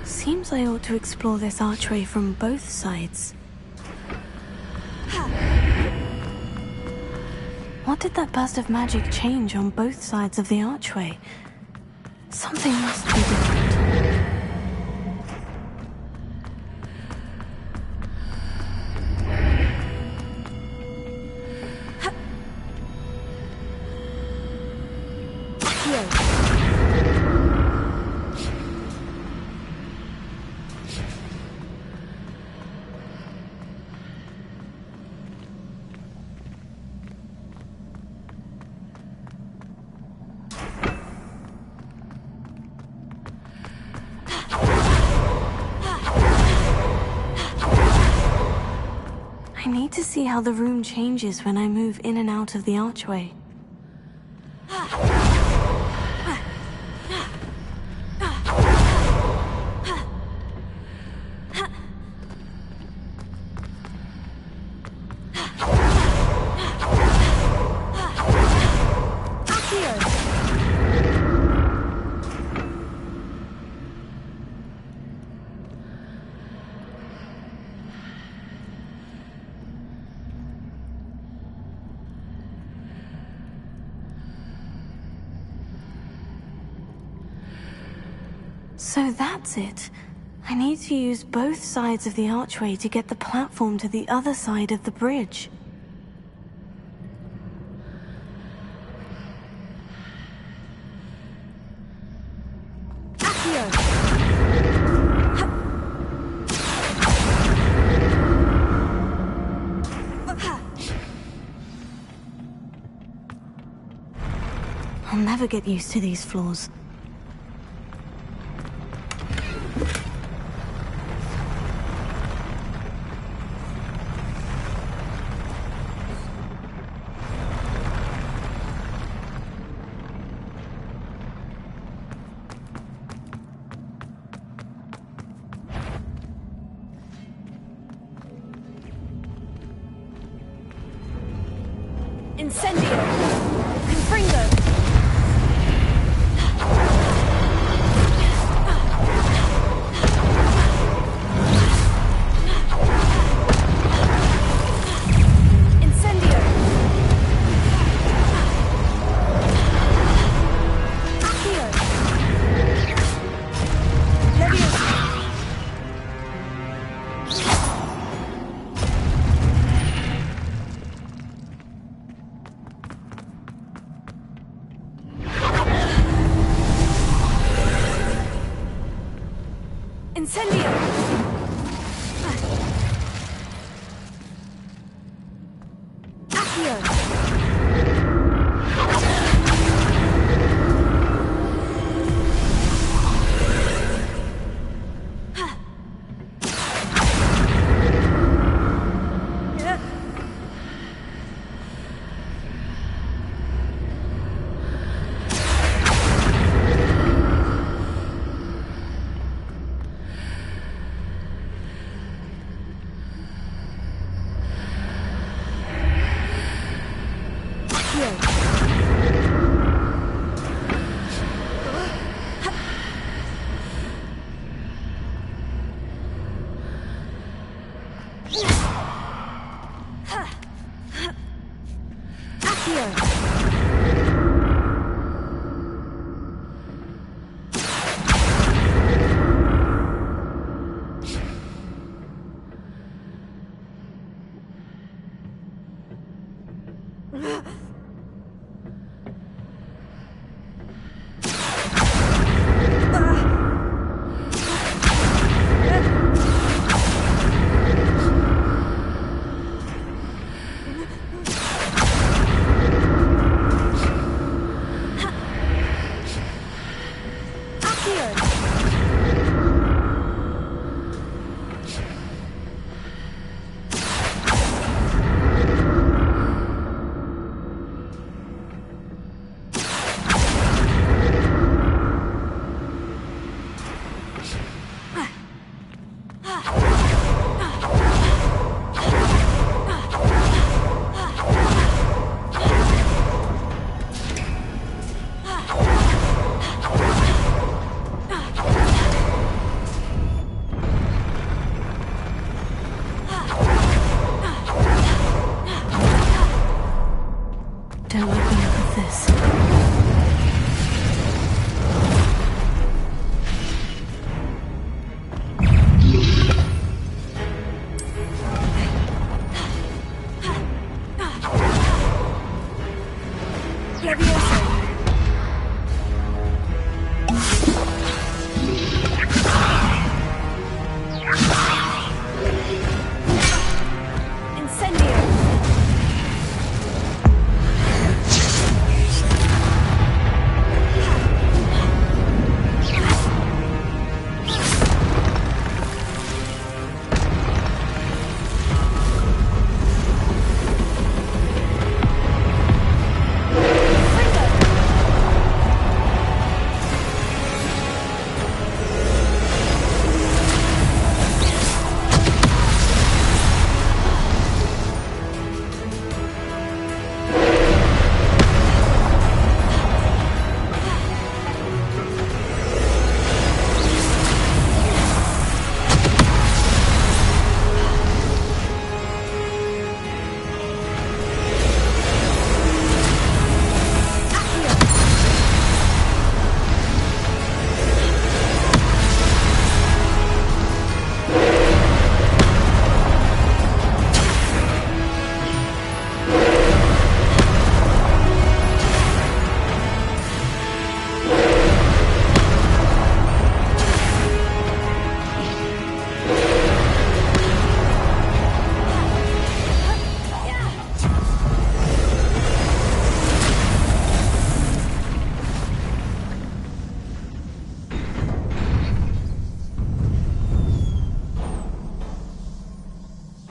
Seems I ought to explore this archway from both sides. What did that burst of magic change on both sides of the archway? Something must be different. I need to see how the room changes when I move in and out of the archway. So that's it. I need to use both sides of the archway to get the platform to the other side of the bridge. I'll never get used to these floors. Incendio! Confringo!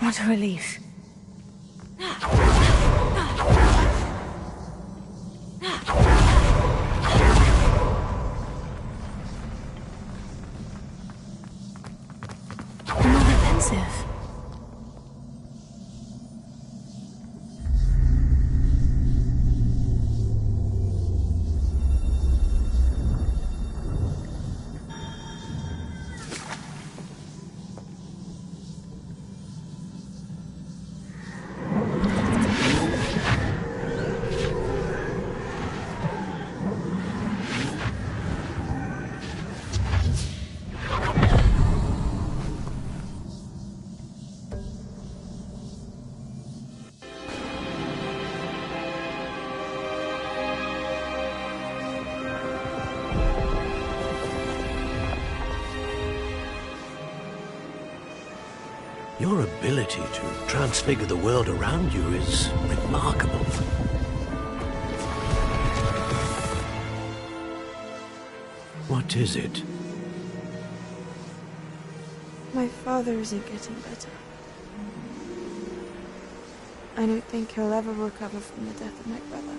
What a relief. Another pensive. Your ability to transfigure the world around you is remarkable. What is it? My father isn't getting better. I don't think he'll ever recover from the death of my brother.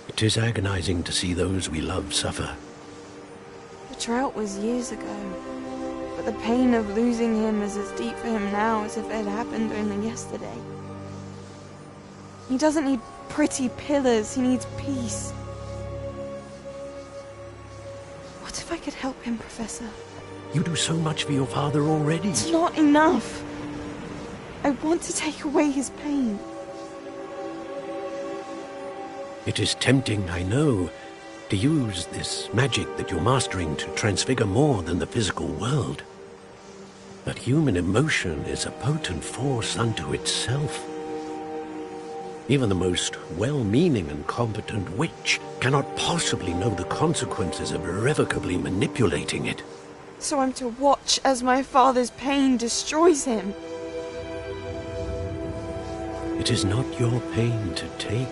It is agonizing to see those we love suffer. The drought was years ago, but the pain of losing him is as deep for him now as if it had happened only yesterday. He doesn't need pretty pillars, he needs peace. What if I could help him, Professor? You do so much for your father already. It's not enough. I want to take away his pain. It is tempting, I know, to use this magic that you're mastering to transfigure more than the physical world. But human emotion is a potent force unto itself. Even the most well-meaning and competent witch cannot possibly know the consequences of irrevocably manipulating it. So I'm to watch as my father's pain destroys him. It is not your pain to take.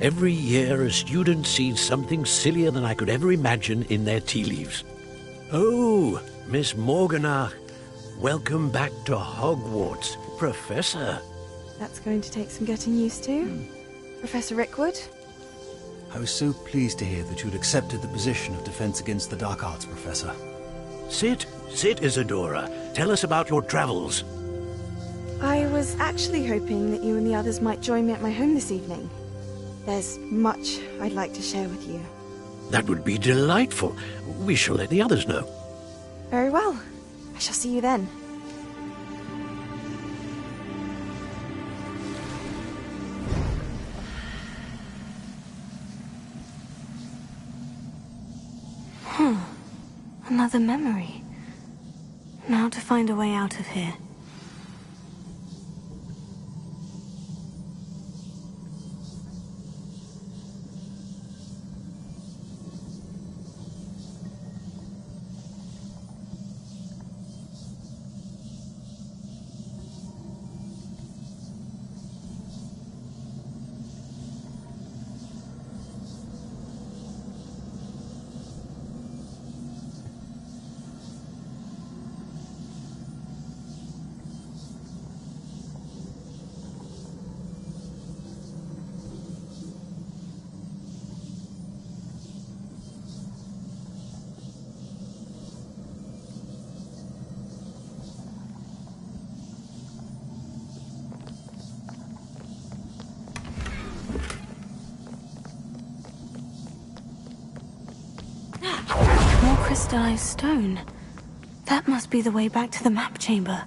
Every year, a student sees something sillier than I could ever imagine in their tea leaves. Oh, Miss Morganach, welcome back to Hogwarts, Professor. That's going to take some getting used to. Professor Rickwood? I was so pleased to hear that you'd accepted the position of Defense Against the Dark Arts, Professor. Sit, Isadora. Tell us about your travels. I was actually hoping that you and the others might join me at my home this evening. There's much I'd like to share with you. That would be delightful. We shall let the others know. Very well. I shall see you then. Another memory. Now to find a way out of here. More crystallized stone. That must be the way back to the map chamber.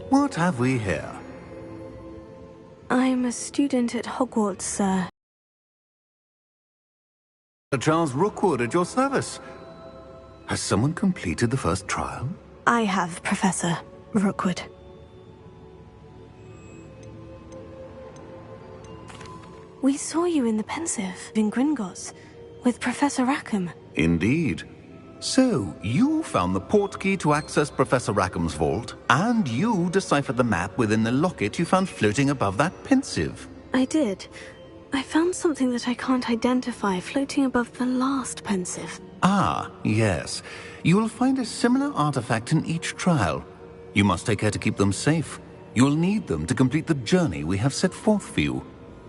What have we here? I'm a student at Hogwarts, sir. Charles Rookwood at your service. Has someone completed the first trial? I have, Professor Rookwood. We saw you in the Pensive, in Gringotts, with Professor Rackham. Indeed. So, you found the portkey to access Professor Rackham's vault, and you deciphered the map within the locket you found floating above that Pensive. I did. I found something that I can't identify floating above the last Pensive. Ah, yes. You will find a similar artifact in each trial. You must take care to keep them safe. You will need them to complete the journey we have set forth for you.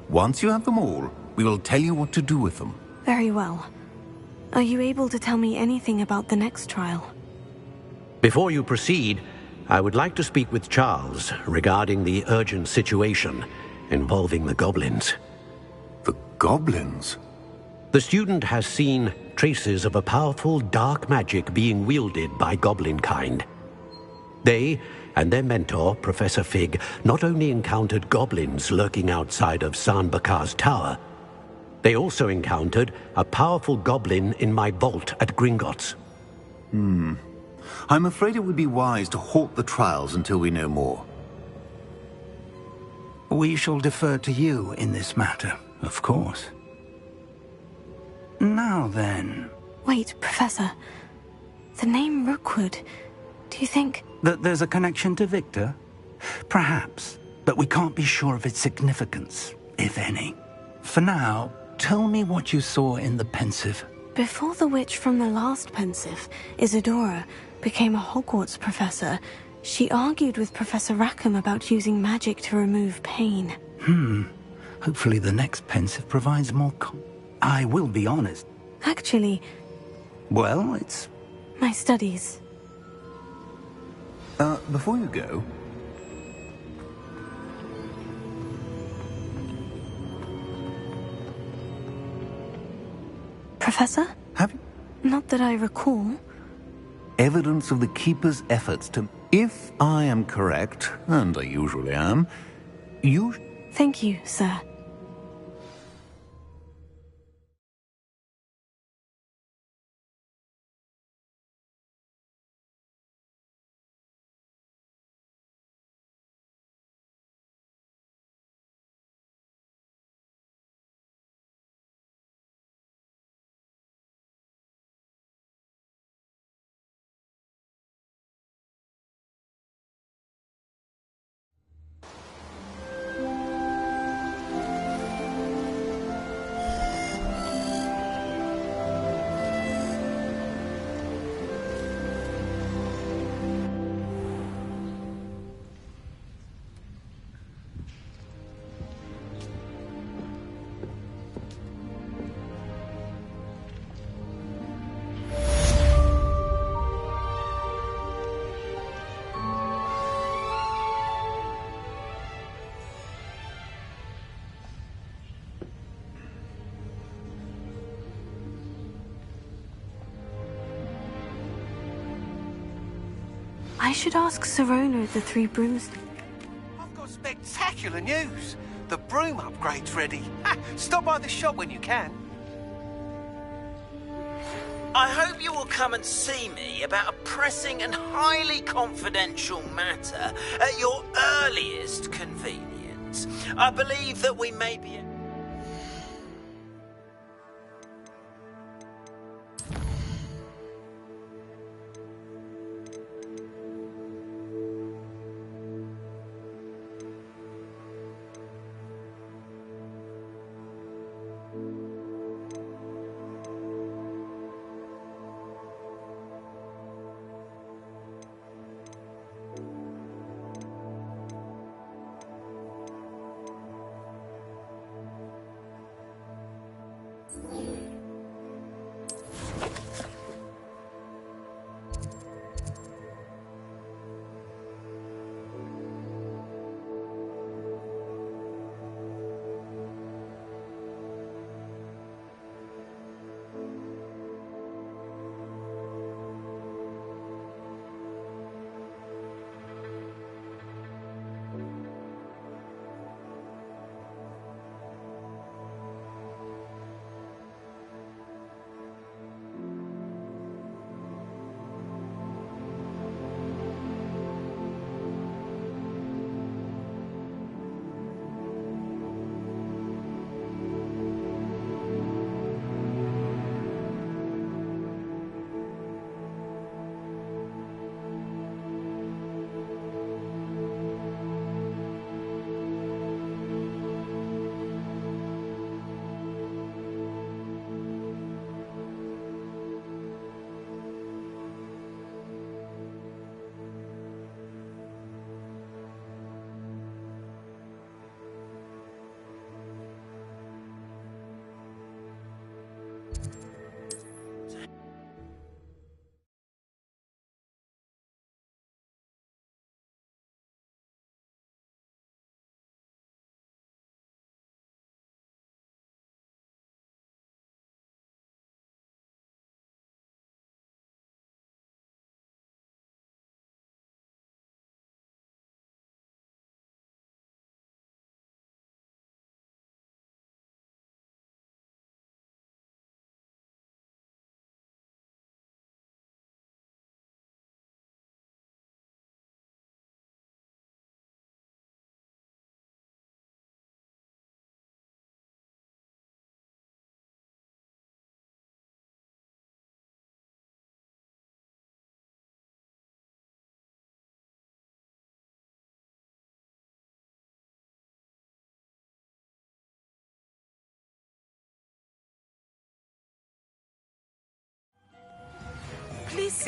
Once you have them all, we will tell you what to do with them. Very well. Are you able to tell me anything about the next trial? Before you proceed, I would like to speak with Charles regarding the urgent situation involving the goblins. The goblins? The student has seen traces of a powerful dark magic being wielded by goblin kind. They and their mentor, Professor Fig, not only encountered goblins lurking outside of San Bakar's tower, they also encountered a powerful goblin in my vault at Gringotts. I'm afraid it would be wise to halt the trials until we know more. We shall defer to you in this matter, of course. Now then... Wait, Professor. The name Rookwood. Do you think... that there's a connection to Victor? Perhaps, but we can't be sure of its significance, if any. For now, tell me what you saw in the Pensive. Before the witch from the last Pensive, Isadora, became a Hogwarts professor, she argued with Professor Rackham about using magic to remove pain. Hopefully the next Pensive provides more I will be honest. Actually... Well, it's... my studies. Before you go... Professor? Have you? Not that I recall. Evidence of the Keeper's efforts to... If I am correct, and I usually am, you... Thank you, sir. I should ask Sirona at the Three Broomsticks. I've got spectacular news. The broom upgrade's ready. Stop by the shop when you can. I hope you will come and see me about a pressing and highly confidential matter at your earliest convenience. I believe that we may be...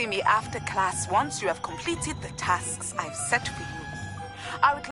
see me after class once you have completed the tasks I've set for you. I would